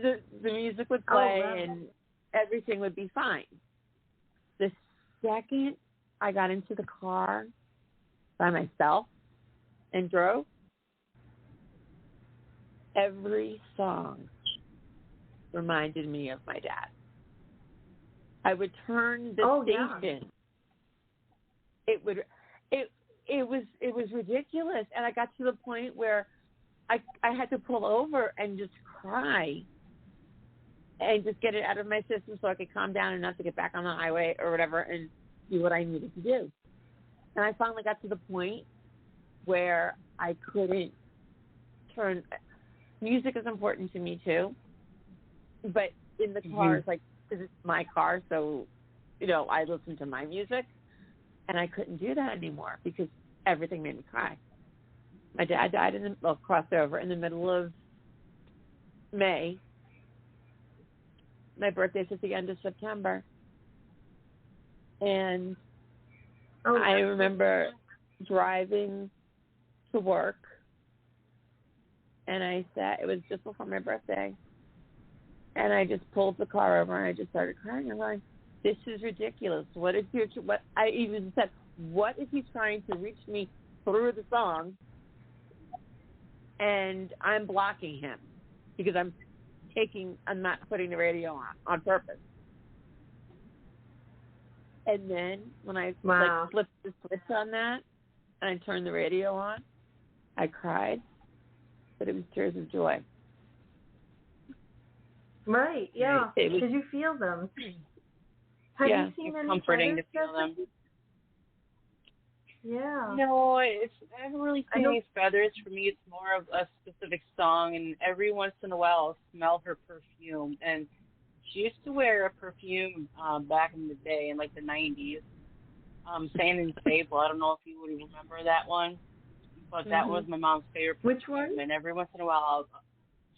the music would play and everything would be fine. The second I got into the car by myself and drove, every song reminded me of my dad. I would turn the station. Yeah. It was ridiculous, and I got to the point where I had to pull over and just cry and just get it out of my system so I could calm down enough to get back on the highway or whatever and do what I needed to do. And I finally got to the point where I couldn't turn. Music is important to me too, but in the car, it's like, this is my car, so I listen to my music, and I couldn't do that anymore because everything made me cry. My dad died crossed over in the middle of May. My birthday's at the end of September. And I remember driving to work, and it was just before my birthday, and I just pulled the car over and I just started crying. I'm like, this is ridiculous. What I even said, what if he's trying to reach me through the song and I'm blocking him because I'm not putting the radio on purpose. And then when I flipped the switch on that and I turned the radio on, I cried, but it was tears of joy. Right, yeah. Did you feel them? Have you seen any comforting to feel them. Yeah. No, I haven't really seen any feathers. For me, it's more of a specific song, and every once in a while I'll smell her perfume. And she used to wear a perfume back in the day, in like the 90s, Sand and Sable. I don't know if you would remember that one, but that was my mom's favorite perfume. Which one? And every once in a while,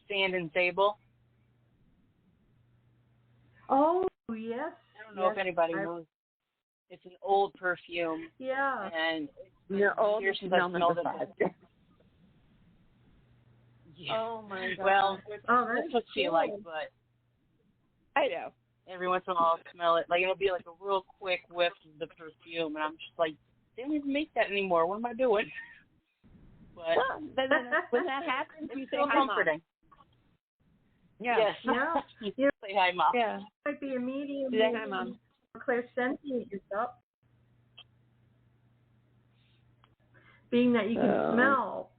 Sand and Sable. Oh, yes. I don't know if anybody knows. It's an old perfume. Yeah. And old. Years since I smelled it. Yeah. Oh my God. Well, that's what she likes, but I know. Every once in a while I'll smell it. Like, it'll be like a real quick whiff of the perfume, and I'm just like, they don't even make that anymore. What am I doing? But when that happens, you say so hi, comforting. Mom. Yeah. Yes. You say hi, Mom. Yeah. might be a medium. Say hi, Mom. Clairsentient yourself. Being that you can smell,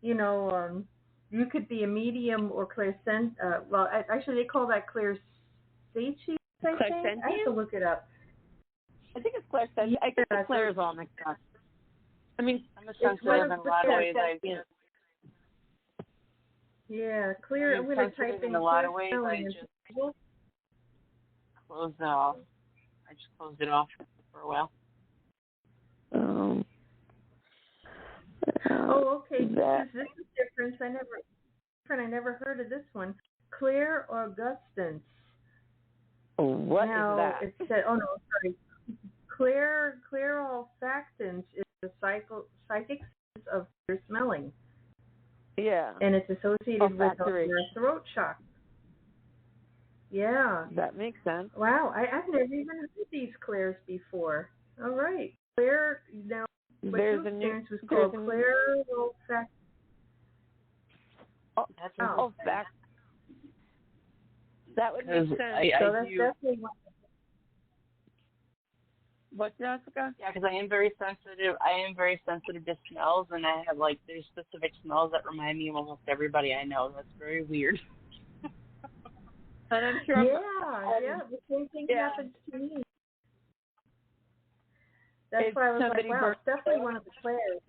you could be a medium or clairsentient. Well, actually, they call that clairsentient. I have to look it up. I think it's clairsentient. I think the Claire is all mixed up. I mean, I'm a sensitive in a lot of ways. Yeah, clear. I'm going to type in a lot of ways. I just closed it off. I just closed it off for a while. Okay. This is different. I never heard of this one. Claire Augustance. What is that? It said, sorry. Claire olfactance is the psychic sense of clear smelling. Yeah. And it's associated with your throat chakra. Yeah. That makes sense. Wow, I've never even heard these Claires before. All right. Claire, now, what your experience was called Claire olfactance. Olfactance. That would make sense. So that's definitely one. What, Jessica? Yeah, because I am very sensitive. I am very sensitive to smells, and I have like there's specific smells that remind me of almost everybody I know. That's very weird. And I'm sure. Yeah, the same thing happens to me. That's If why I was like, somebody wow, burns it's definitely one of the players.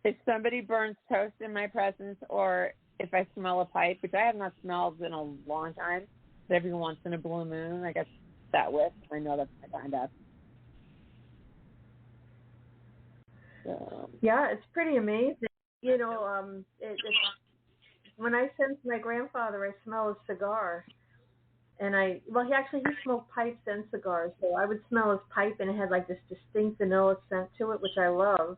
If somebody burns toast in my presence, or if I smell a pipe, which I have not smelled in a long time, but every once in a blue moon, I guess that whiff, I know that's my kind of. So. Yeah, it's pretty amazing. You know, when I sense my grandfather, I smell a cigar. And he smoked pipes and cigars, so I would smell his pipe, and it had like this distinct vanilla scent to it, which I loved.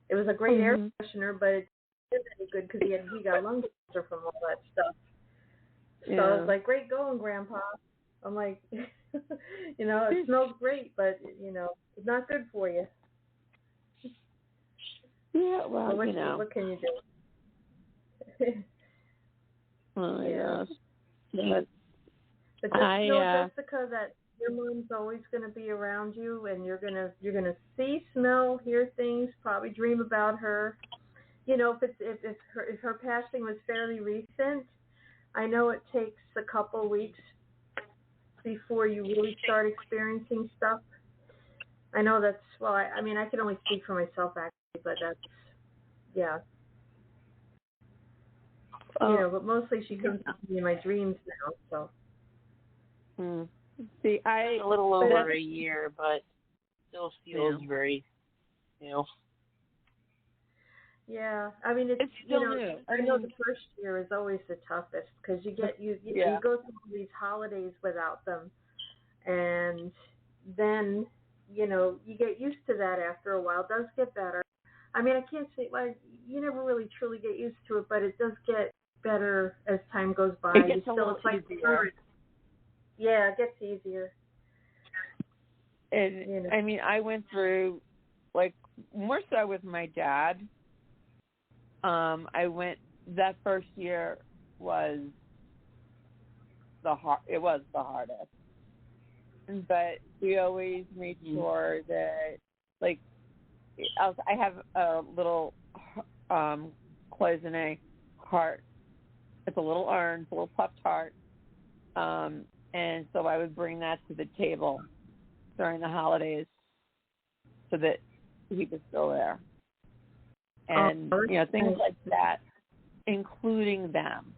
It was a great air freshener, but it didn't any good because he got lung cancer from all that stuff. So I was like, great going, Grandpa. I'm like, you know, it smells great, but, you know, it's not good for you. Yeah, well, what, you know. What can you do? Oh, yeah. But just know, Jessica, that your mom's always going to be around you, and you're gonna see, smell, hear things, probably dream about her. You know, if her passing was fairly recent, I know it takes a couple weeks before you really start experiencing stuff. I know that's I mean, I can only speak for myself actually, but that's you know, but mostly she comes to me in my dreams now, so. See, a little over a year, but still feels very new. Yeah, I mean it's still you know new. I know the first year is always the toughest because you go through these holidays without them, and then you know you get used to that after a while. It does get better. I mean I can't say you never really truly get used to it, but it does get better as time goes by. It gets a little easier. Yeah, it gets easier. And you know. I mean, I went through like more so with my dad. That first year was the hardest. But we always made sure that, like, I have a little cloisonne heart. It's a little urn, it's a little puffed heart. And so I would bring that to the table during the holidays so that he was still there. And, you know, things like that, including them.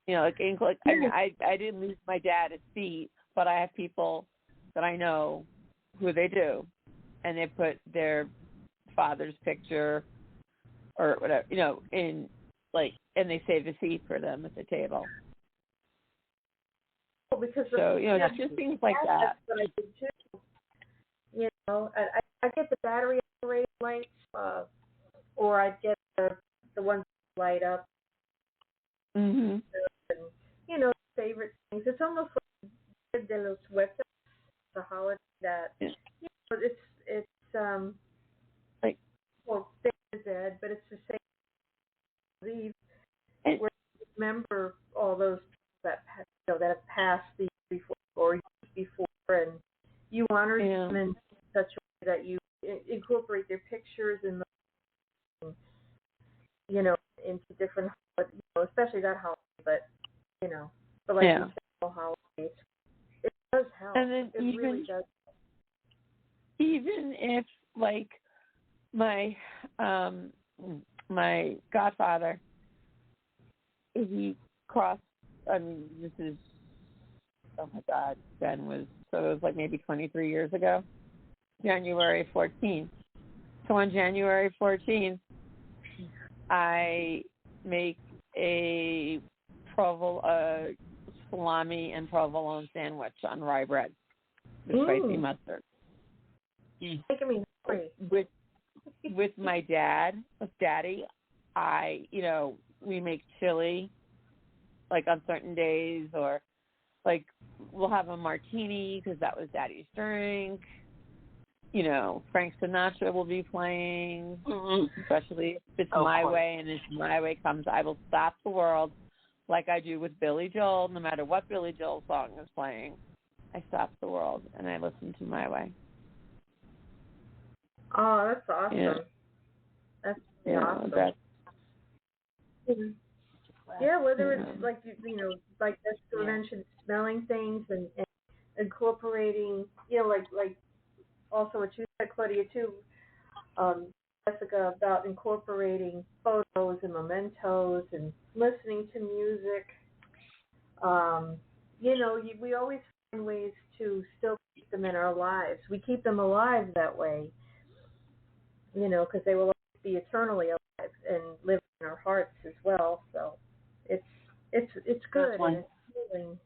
You know, like I mean, I didn't lose my dad at feet, but I have people that I know who they do, and they put their father's picture or whatever, you know, in like, and they save a seat for them at the table. Because so you know, just things like that. That's what I did too. You know, I get the battery operated lights, or I'd get the ones that light up. Mhm. And, you know, favorite things. It's almost like de los Huertas, the holiday that you know, it's like dead, but it's the same belief where you remember all those that that have passed the year before or years before, and you honor them in such a way that you incorporate their pictures and you know into different, you know, especially that holiday, but you know, but like you said, holidays, it does help. And then it really does. Even if like my my godfather, he crossed. I mean, this is, oh my God, Ben was, so it was like maybe 23 years ago, January 14th. So on January 14th, I make a salami and provolone sandwich on rye bread with spicy mustard. Making me hungry. With my daddy, we make chili, like on certain days, or like we'll have a martini because that was Daddy's drink. You know, Frank Sinatra will be playing, especially if it's my way, and if my way comes, I will stop the world like I do with Billy Joel, no matter what Billy Joel song is playing. I stopped the world and I listened to My Way. Oh, that's awesome. Yeah. That's Yeah, awesome. that's, Yeah, whether yeah. it's like like Jessica mentioned, smelling things and incorporating, like also what you said, Claudia, too, Jessica, about incorporating photos and mementos and listening to music. We always find ways to still keep them in our lives. We keep them alive that way, because they will always be eternally alive and live in our hearts as well. So it's good and it's healing.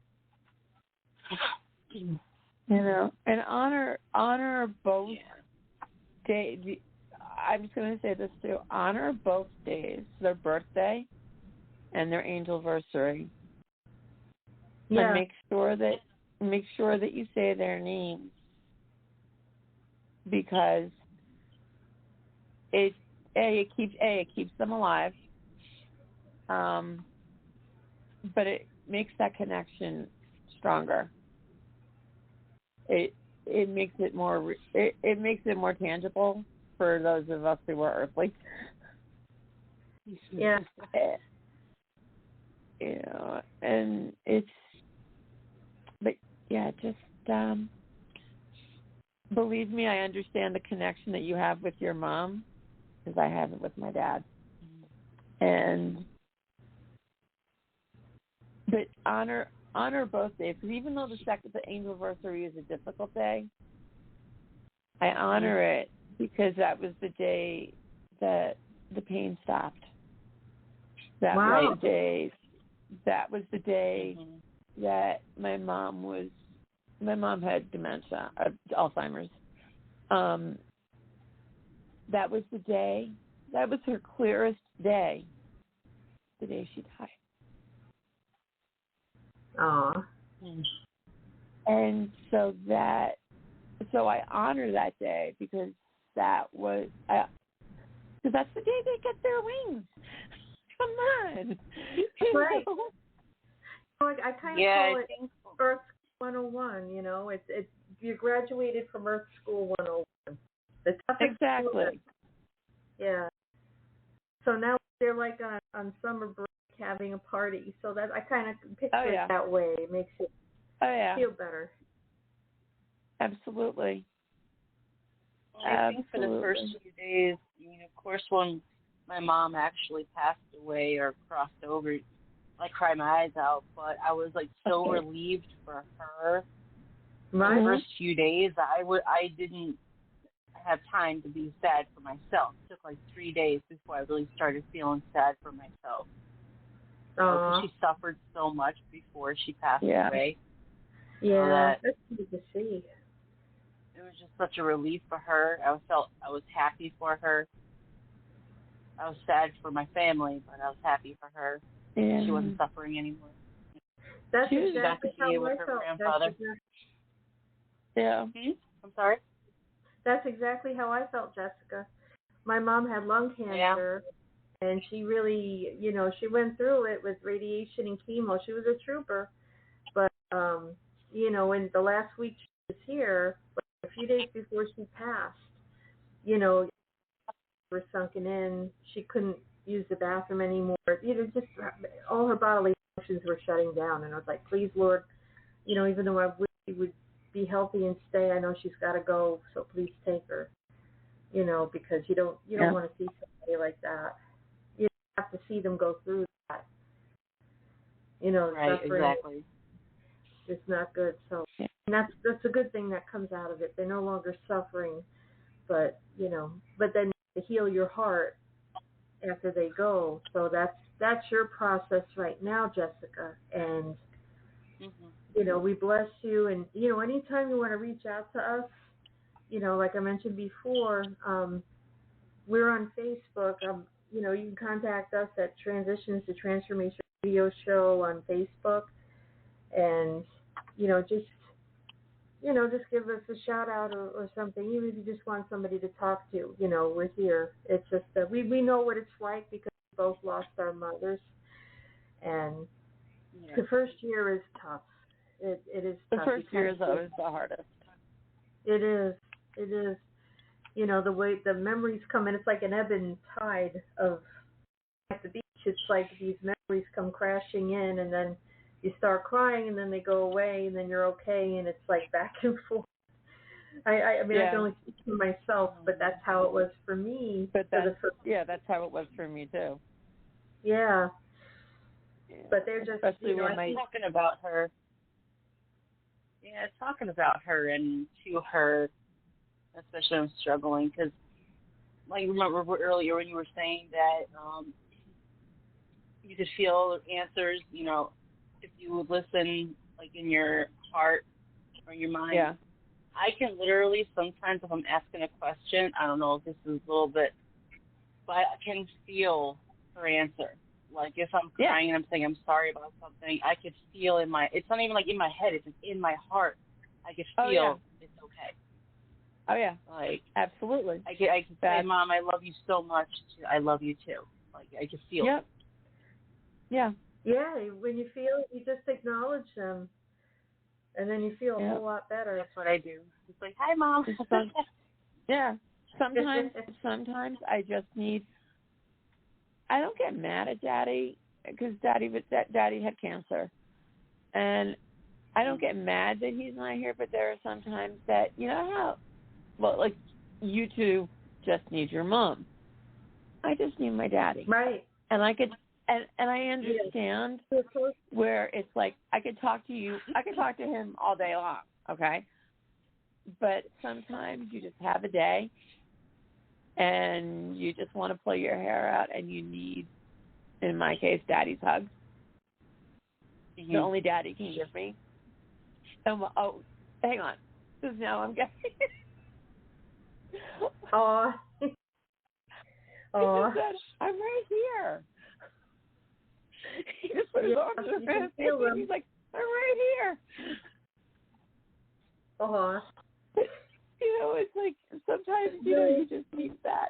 And honor both days. I'm just going to say this too. Honor both days, their birthday and their angelversary. Yeah. And make sure that you say their names, because it keeps them alive. But it makes that connection stronger. It makes it more tangible for those of us who are earthly. Yeah. And it's, but yeah, just believe me, I understand the connection that you have with your mom, because I have it with my dad. But honor both days, because even though the anniversary is a difficult day, I honor it because that was the day that the pain stopped. That was the day that my mom had dementia, Alzheimer's. That was the day. That was her clearest day. The day she died. Aw. And so I honor that day because that's the day they get their wings. Come on. Right. I kind of call it Earth 101, it's you graduated from Earth School 101. The toughest Exactly. school. Yeah. So now they're like on summer break having a party. So that I kind of picture it that way. It makes it feel better. Absolutely. I think for the first few days, of course, when my mom actually passed away or crossed over, I cried my eyes out. But I was like so relieved for her. Right. The first few days, I didn't have time to be sad for myself. It took like 3 days before I really started feeling sad for myself. Because she suffered so much before she passed away. Yeah, that's good to see. It was just such a relief for her. I was happy for her. I was sad for my family, but I was happy for her. Yeah. She wasn't suffering anymore. That's she exactly got to how be with I her felt. grandfather. Yeah. I'm sorry? That's exactly how I felt, Jessica. My mom had lung cancer, and she really, she went through it with radiation and chemo. She was a trooper. But, in the last week she was here, a few days before she passed, were sunken in. She couldn't use the bathroom anymore. Just all her bodily functions were shutting down. And I was like, please, Lord, even though I wish she would be healthy and stay, I know she's got to go, so please take her. Because you don't want to see somebody like that. You have to see them go through that. Right, suffering. Exactly. It's not good. So and that's a good thing that comes out of it. They're no longer suffering, but then to heal your heart after they go. So that's your process right now, Jessica. And we bless you. And anytime you want to reach out to us, like I mentioned before, we're on Facebook. You can contact us at Transitions to Transformation Radio Show on Facebook, and just give us a shout out or something. Even if you just want somebody to talk to, we're here. It's just that we know what it's like because we both lost our mothers, and the first year is tough. It is The tough. first year is always the hardest. It is. It is. You know, the way the memories come in, it's like an ebb and tide of at the beach. It's like these memories come crashing in, and then you start crying, and then they go away, and then you're okay, and it's like back and forth. I mean, I can only speak for myself, but that's how it was for me. But that's how it was for me too. Yeah. But they're just, especially you know, when talking about her. Yeah, talking about her and to her, especially I'm struggling because, like, remember earlier when you were saying that you could feel answers, you know, if you would listen, like, in your heart or your mind. Yeah. I can literally sometimes if I'm asking a question, I don't know if this is a little bit, but I can feel her answer. Like if I'm crying and I'm saying I'm sorry about something, I could feel it's not even like in my head, it's just in my heart. I could feel it's okay. Oh yeah. Like absolutely. I could say, Mom, I love you so much. I love you too. Like I could feel it. Yeah. Yeah, when you feel it, you just acknowledge them. And then you feel a whole lot better. That's what I do. It's like, hi, Mom. Yeah. Sometimes I just need. I don't get mad at Daddy because Daddy had cancer, and I don't get mad that he's not here. But there are some times that like you two just need your mom. I just need my daddy. Right. And I could. And I understand where it's like I could talk to you. I could talk to him all day long, okay? But sometimes you just have a day and you just want to pull your hair out and you need, in my case, Daddy's hug. Mm-hmm. The only Daddy can give me. Oh, hang on. Because now I'm getting... Aw. He just said, I'm right here. He just put his arms around me. He's like, I'm right here. Uh-huh. It's like sometimes, you just need that.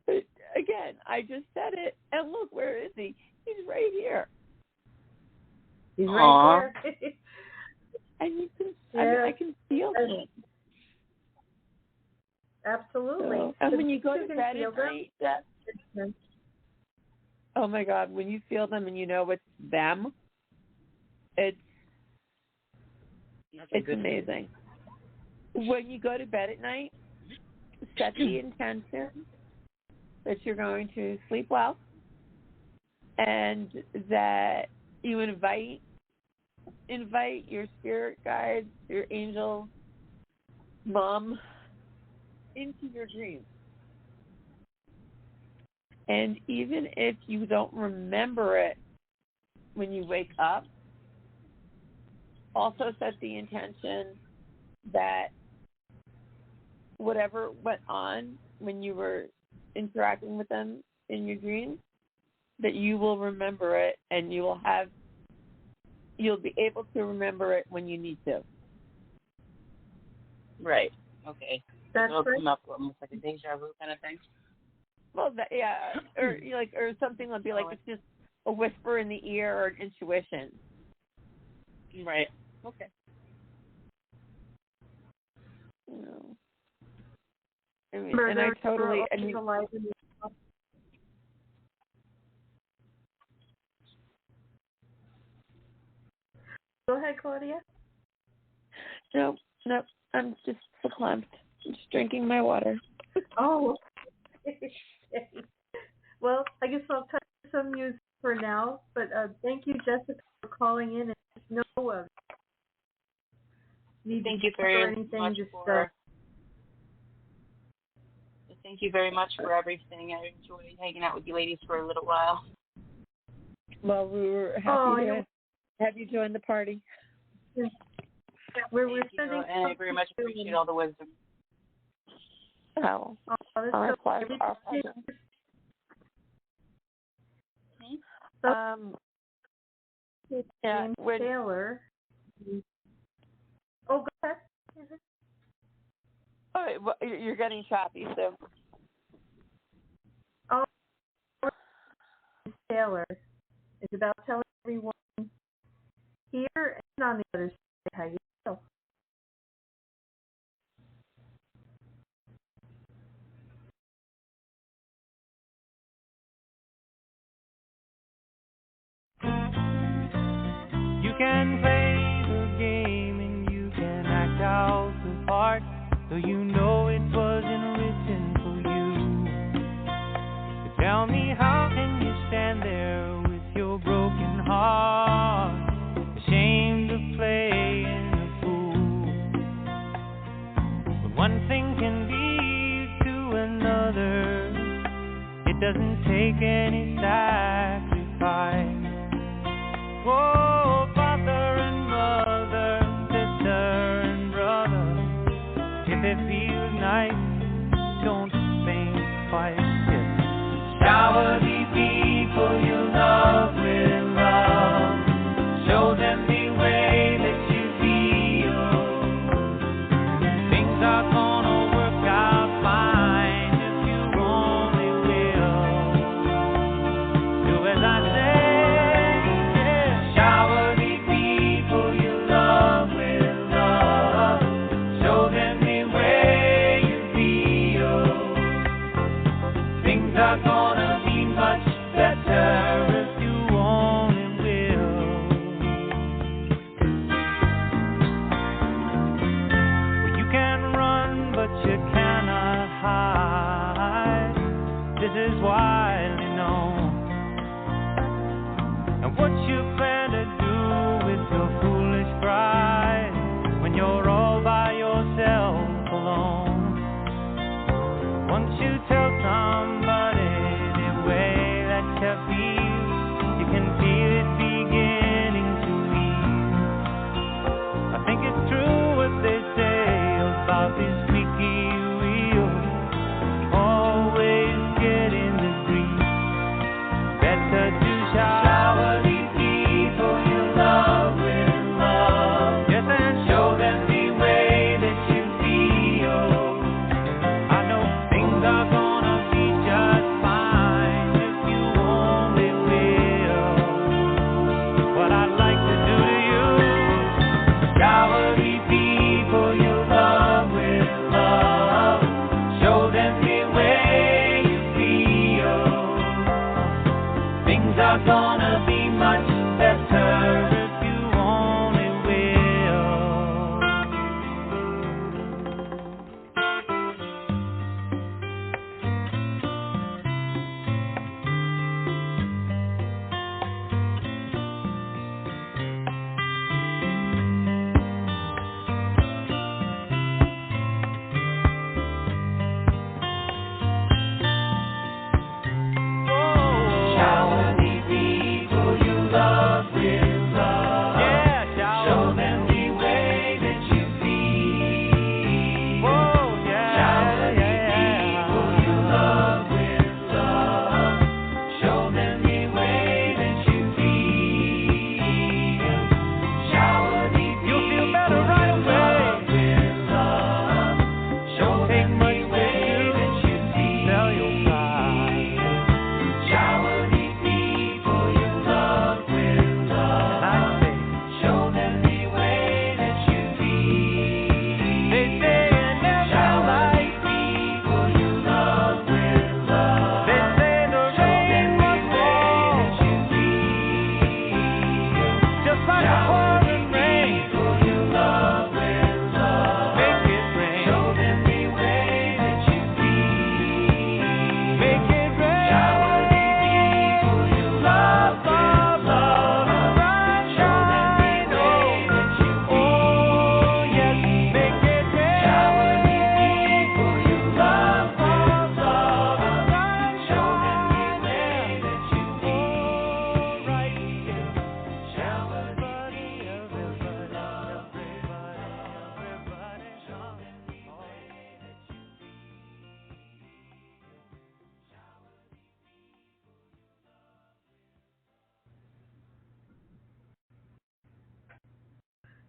But again, I just said it, and look, where is he? He's right here. He's right there. And you can, I can feel him. Absolutely. So, and when you go to bed at night, oh my God, when you feel them and you know it's them, it's amazing. When you go to bed at night, set the intention that you're going to sleep well and that you invite your spirit guides, your angels, Mom, into your dreams. And even if you don't remember it when you wake up, also set the intention that whatever went on when you were interacting with them in your dreams, that you will remember it and you'll be able to remember it when you need to. Right. Okay. That's It'll come up almost like a deja vu kind of thing. Well, or something will be like it's just a whisper in the ear or an intuition. Right. Okay. I mean, and I totally. Go ahead, Claudia. No, I'm just verklempt. I'm just drinking my water. Oh. Well, I guess I'll touch some music for now, but thank you, Jessica, for calling in and know thank you very much for thank you very much for everything. I enjoyed hanging out with you ladies for a little while. Well, we were happy to have you join the party. We're sending and I very much appreciate all the wisdom. Oh, our pleasure. Taylor. Oh, go ahead. Oh, well, you're getting choppy, so. Oh, Taylor is about telling everyone here and on the other side. How you feel? You can play the game and you can act out the part, though you know it wasn't written for you. But tell me, how can you stand there with your broken heart, ashamed of playing a fool? But one thing can lead to another. It doesn't take any sacrifice. Oh, father and mother, sister and brother, if it feels nice, don't think twice. Yes. Shower these people you love with love. Show them the way that you feel. Things are gonna work out fine if you only will. Do as I say.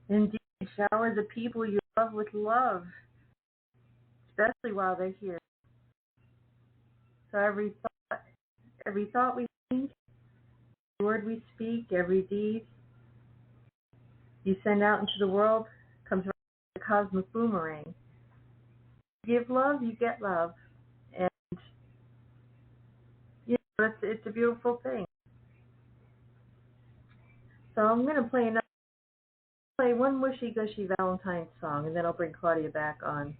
Indeed, shower the people you love with love, especially while they're here. So every thought we think, every word we speak, every deed, you send out into the world comes right like a cosmic boomerang. Give love, you get love. And it's a beautiful thing. So I'm going to play one Mushy Gushy Valentine song, and then I'll bring Claudia back on.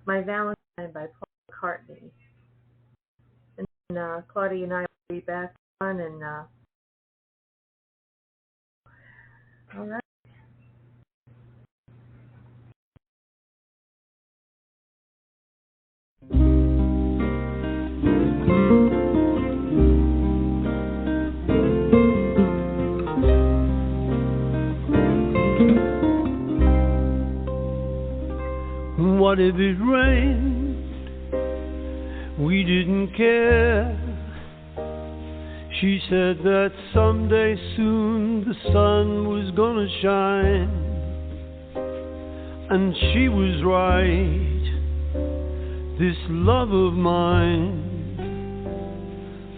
My Valentine by Paul McCartney. And then, Claudia and I will be back on, and all right. What if it rained? We didn't care. She said that someday soon the sun was gonna shine. And she was right. This love of mine,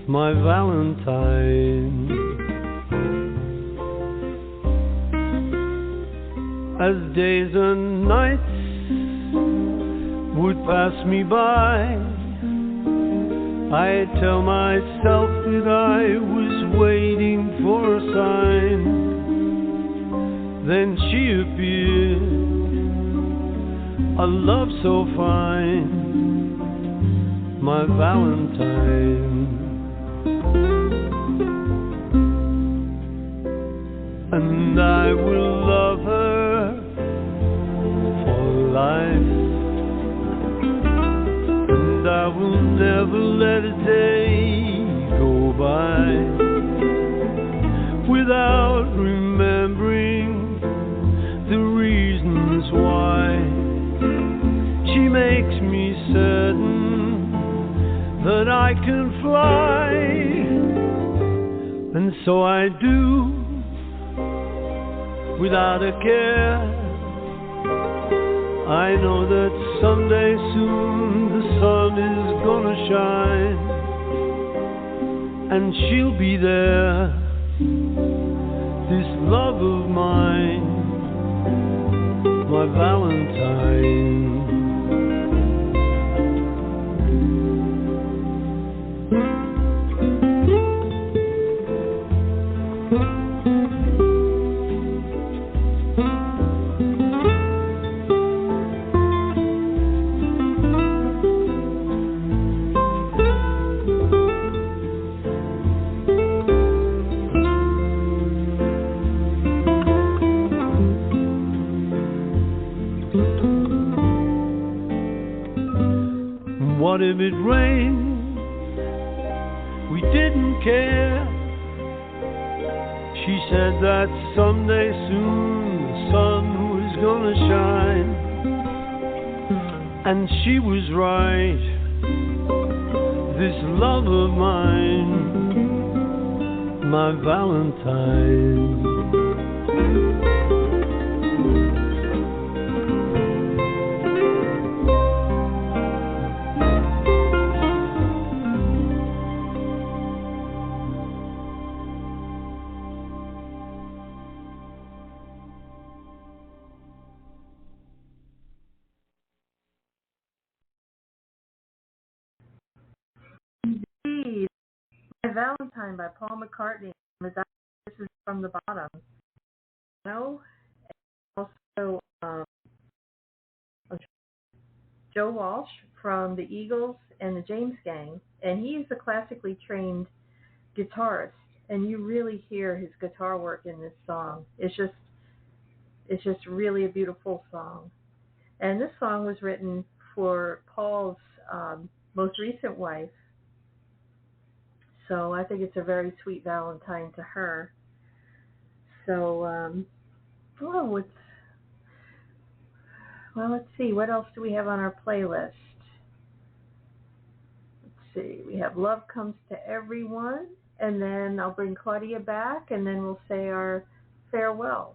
my Valentine. As days and nights would pass me by, I tell myself that I was waiting for a sign. Then she appeared, a love so fine, my Valentine. And I will love her for life. I will never let a day go by without remembering the reasons why. She makes me certain that I can fly, and so I do without a care. I know that someday soon the sun is gonna shine, and she'll be there, this love of mine, my Valentine. What if it rained? We didn't care. She said that someday soon the sun was gonna shine, and she was right. This love of mine, my Valentine. My Valentine by Paul McCartney. This is from the bottom. No, also Joe Walsh from the Eagles and the James Gang, and he's a classically trained guitarist, and you really hear his guitar work in this song. It's just really a beautiful song. And this song was written for Paul's most recent wife. So I think it's a very sweet Valentine to her. So, let's see. What else do we have on our playlist? Let's see. We have Love Comes to Everyone. And then I'll bring Claudia back, and then we'll say our farewells.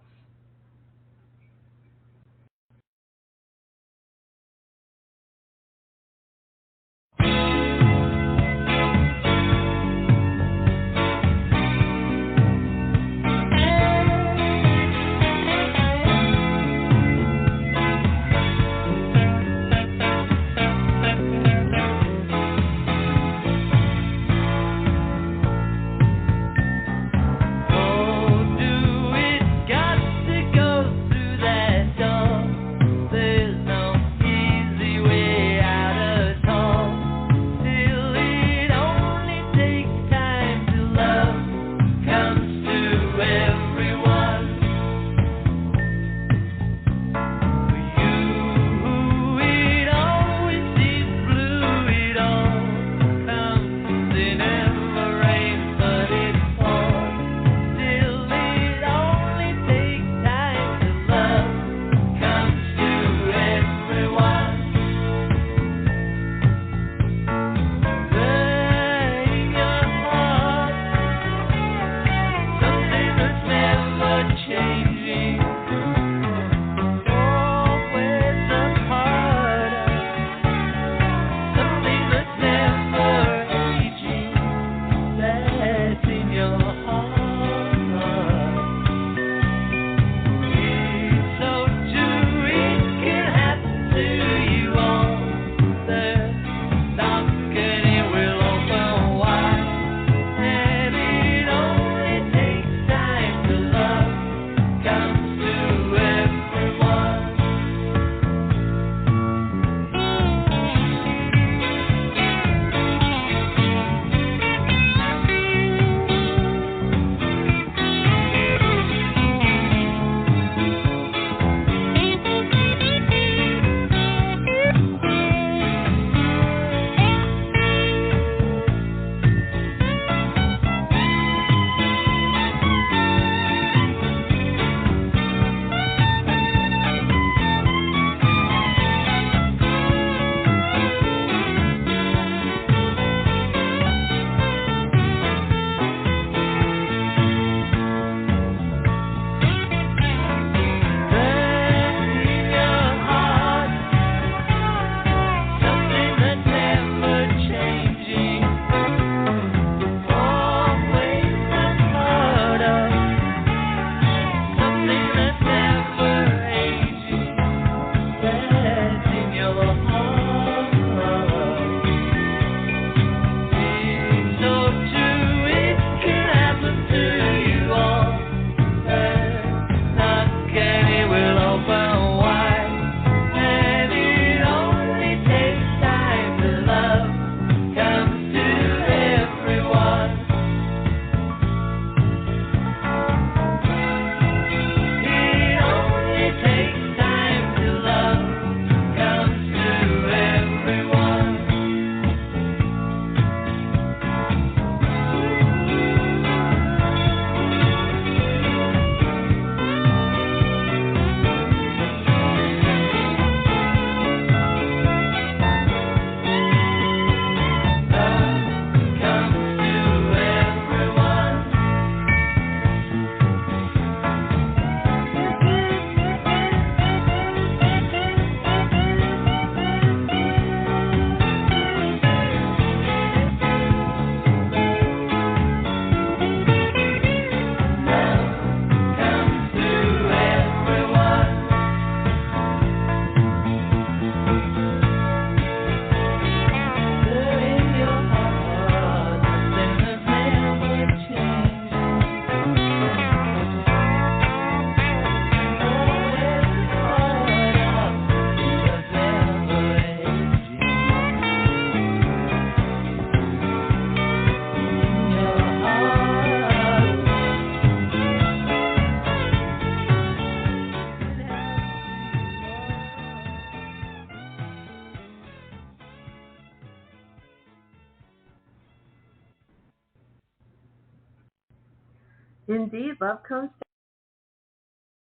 Indeed, love comes to you.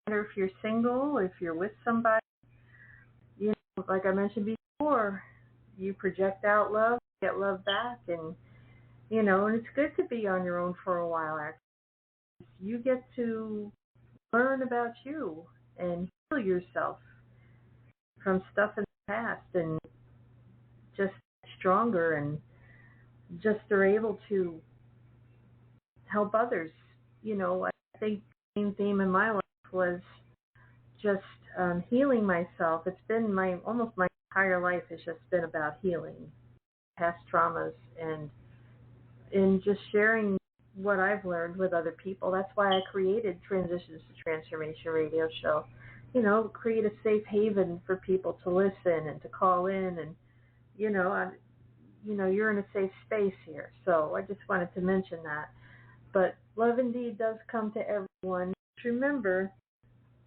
No matter if you're single, if you're with somebody, like I mentioned before, you project out love, get love back, and and it's good to be on your own for a while. Actually, you get to learn about you and heal yourself from stuff in the past, and just stronger, and just are able to help others. I think the main theme in my life was just healing myself. It's been almost my entire life has just been about healing past traumas and in just sharing what I've learned with other people. That's why I created Transitions to Transformation Radio Show. Create a safe haven for people to listen and to call in, and you're in a safe space here. So I just wanted to mention that. But love indeed does come to everyone. Remember,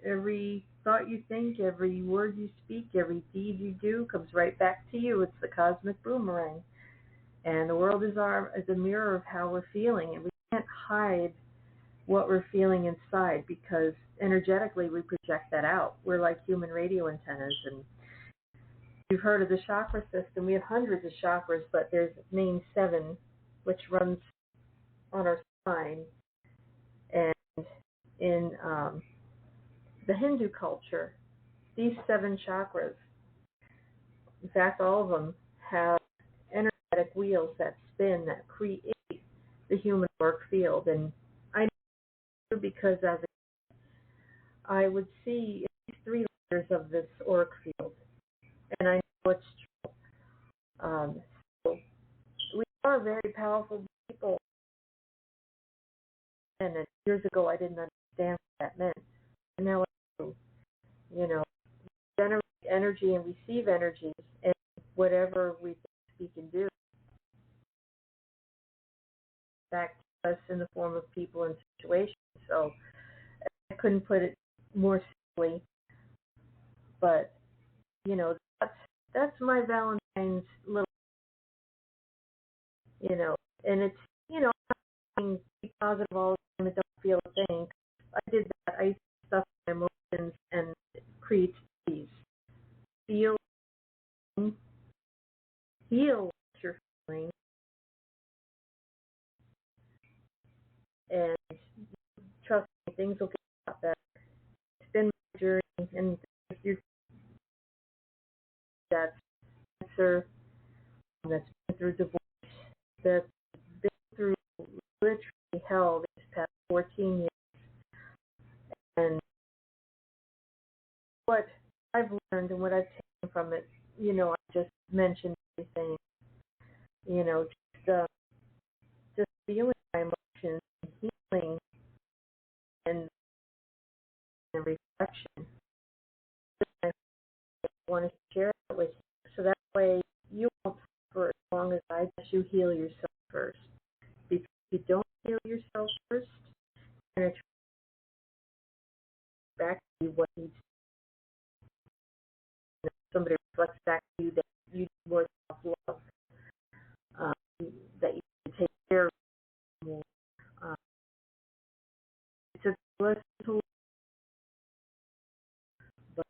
every thought you think, every word you speak, every deed you do comes right back to you. It's the cosmic boomerang. And the world is a mirror of how we're feeling. And we can't hide what we're feeling inside, because energetically we project that out. We're like human radio antennas. And you've heard of the chakra system. We have hundreds of chakras, but there's main 7, which runs on our spine. And in the Hindu culture, these 7 chakras, in fact, all of them have energetic wheels that spin, that create the human work field. And I know because I would see at least 3 layers of this auric field, and I know it's true. So we are very powerful people. And years ago, I didn't understand what that meant. And now I do. Generate energy and receive energies, and whatever we think, speak, and do back to us in the form of people and situations. So I couldn't put it more simply, but that's my Valentine's little, and it's be positive all the time and don't feel a thing. I did that. I used to stuff my emotions and create peace. Feel what you're feeling, and trust me, things will get a lot better. It's been my journey, and if you're that's cancer, that's been through divorce, that's been through literally hell these past 14 years, and what I've learned and what I've taken from it, I just mentioned everything, just feeling my emotions, and healing, and reflection. I want to share it with you, so that way you won't suffer as long as I do. You heal yourself first. Because if you don't heal yourself first, and it's back to you what needs to be. Somebody reflects back to you that you need more self-love, that you can take care of more. It's a lesson to learn. But,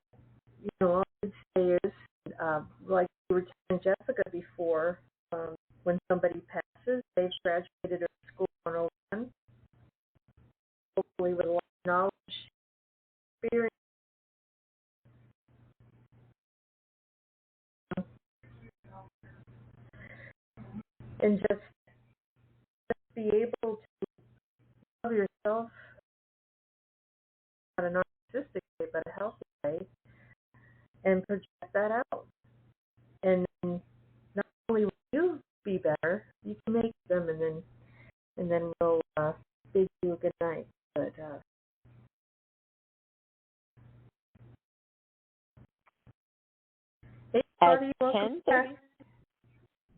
all I would say is, like you were telling Jessica before, when somebody passes, they've graduated at school 101, hopefully with a lot of knowledge, experience, and just be able to love yourself, not a narcissistic way, but a healthy way, and project that out. And then not only will you be better, you can make them, and then we'll bid you a good night. But hey, Claudia, welcome back.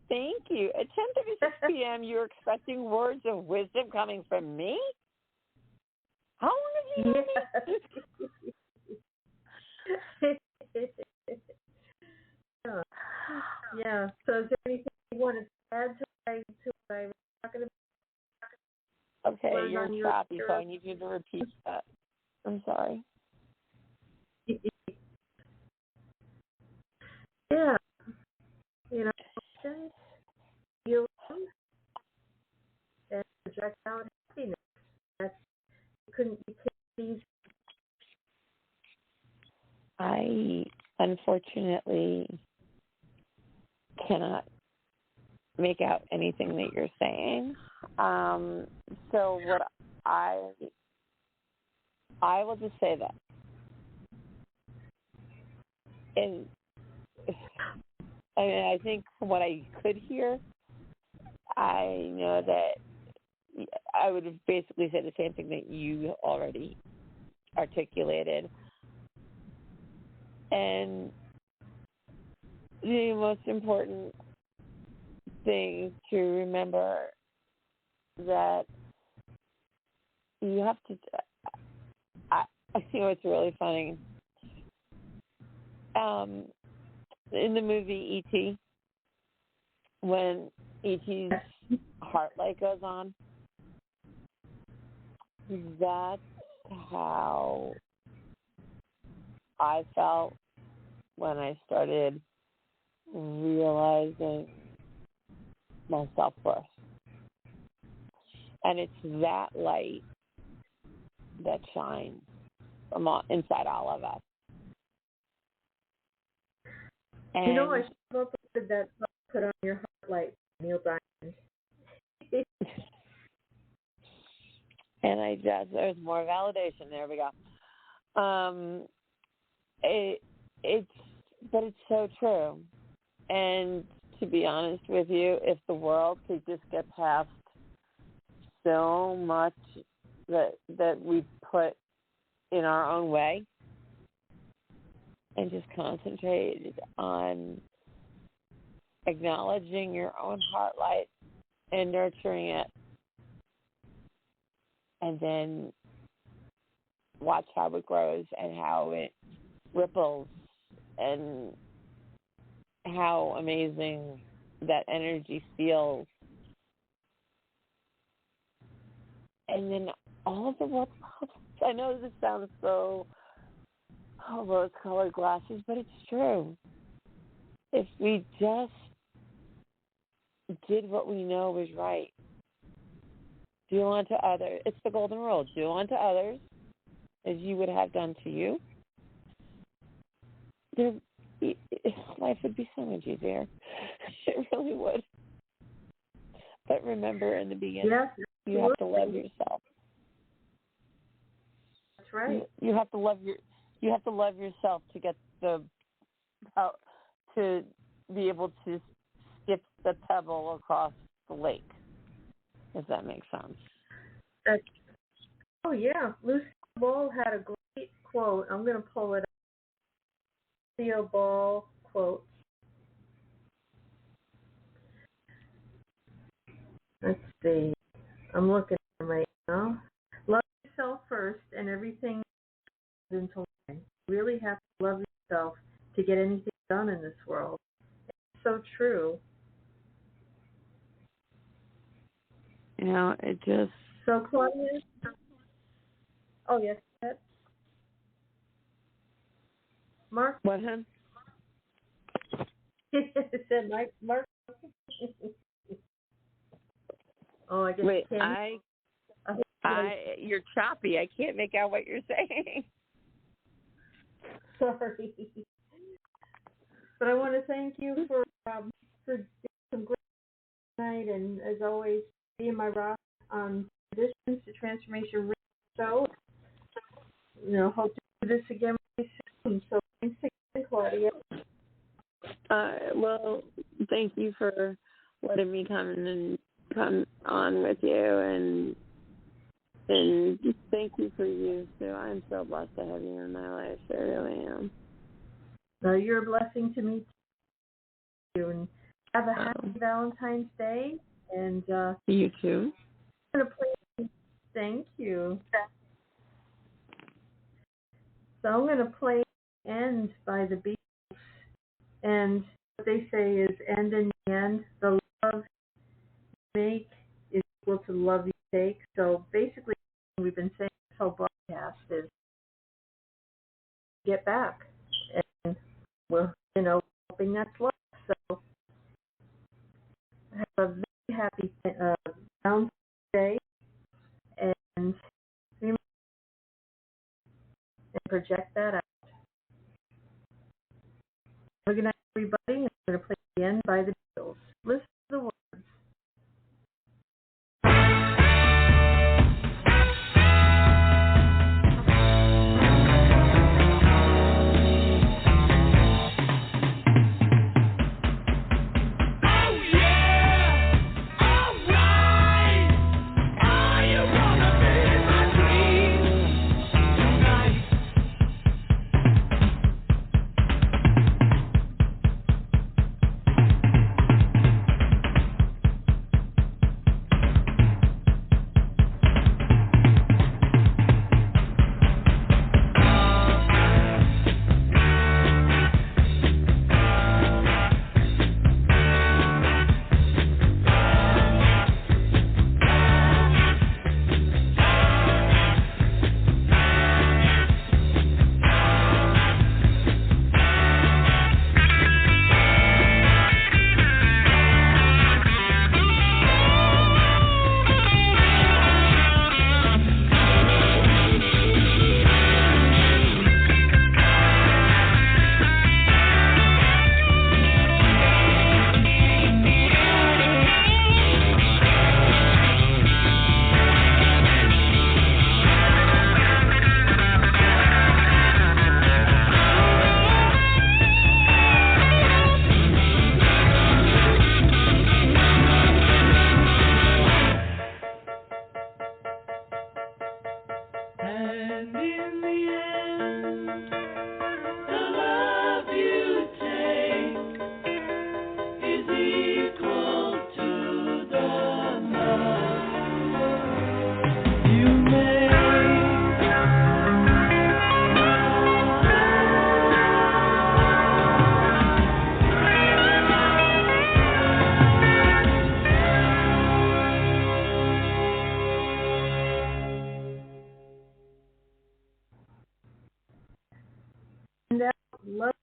Thank you. At 10:36 p.m., you're expecting words of wisdom coming from me? How long have you known me? Yeah. So is there anything you want to add to what I was talking about? Okay. turn you're on your choppy, so I need you to repeat that. I'm sorry. Yeah. You know, emotions, feelings, and project out happiness. That's you can't be. I unfortunately cannot make out anything that you're saying. So what I will just say that, and I mean, I think from what I could hear, I know that I would have basically said the same thing that you already articulated. And the most important thing to remember that you have to, I think what's really funny, in the movie E.T., when E.T.'s heart light goes on, that's how I felt when I started realizing my self-worth. And it's that light that shines from inside all of us. And You know, I should have put that put on your heart light, Neil Diamond. And there's more validation. There we go. But it's so true. And to be honest with you, if the world could just get past so much that we put in our own way and just concentrate on acknowledging your own heart light and nurturing it, and then watch how it grows and how it ripples and how amazing that energy feels. And then all of the world problems. I know this sounds so rose-colored glasses, but it's true. If we just did what we know was right, do unto others. It's the golden rule. Do unto others as you would have done to you. Life would be so much easier. It really would. But remember, in the beginning, you have to love yourself. That's right. You have to love yourself to get to be able to skip the pebble across the lake. If that makes sense. Oh yeah, Lucille Ball had a great quote. I'm going to pull it up. Lucille Ball quote. Let's see. I'm looking at them right now. Love yourself first, and everything is into line. You really have to love yourself to get anything done in this world. It's so true. You know, it just... So, Claudia? Oh, yes. Mark? What, hon? It said Mark. Oh, I guess. Wait, you're choppy. I can't make out what you're saying. Sorry. But I want to thank you for doing some great night, and as always, being my rock on Traditions to Transformation Radio Show. You know, hope to do this again really soon. So thanks again, Claudia. Well, thank you for letting me come on with you, and just thank you for you, Sue. I'm so blessed to have you in my life. I really am. You're a blessing to me too, and have a happy Valentine's Day. And you too. I'm gonna play. Thank you. So I'm gonna play "End" by the Beatles, and what they say is, "End in the end, the love you make is equal to the love you take. So basically, we've been saying this whole broadcast is get back, and we're hoping that's love. So have a very happy Valentine's Day, and project that out. Have a good night, everybody. I'm going to play the end by the Beatles. Listen to the words. Love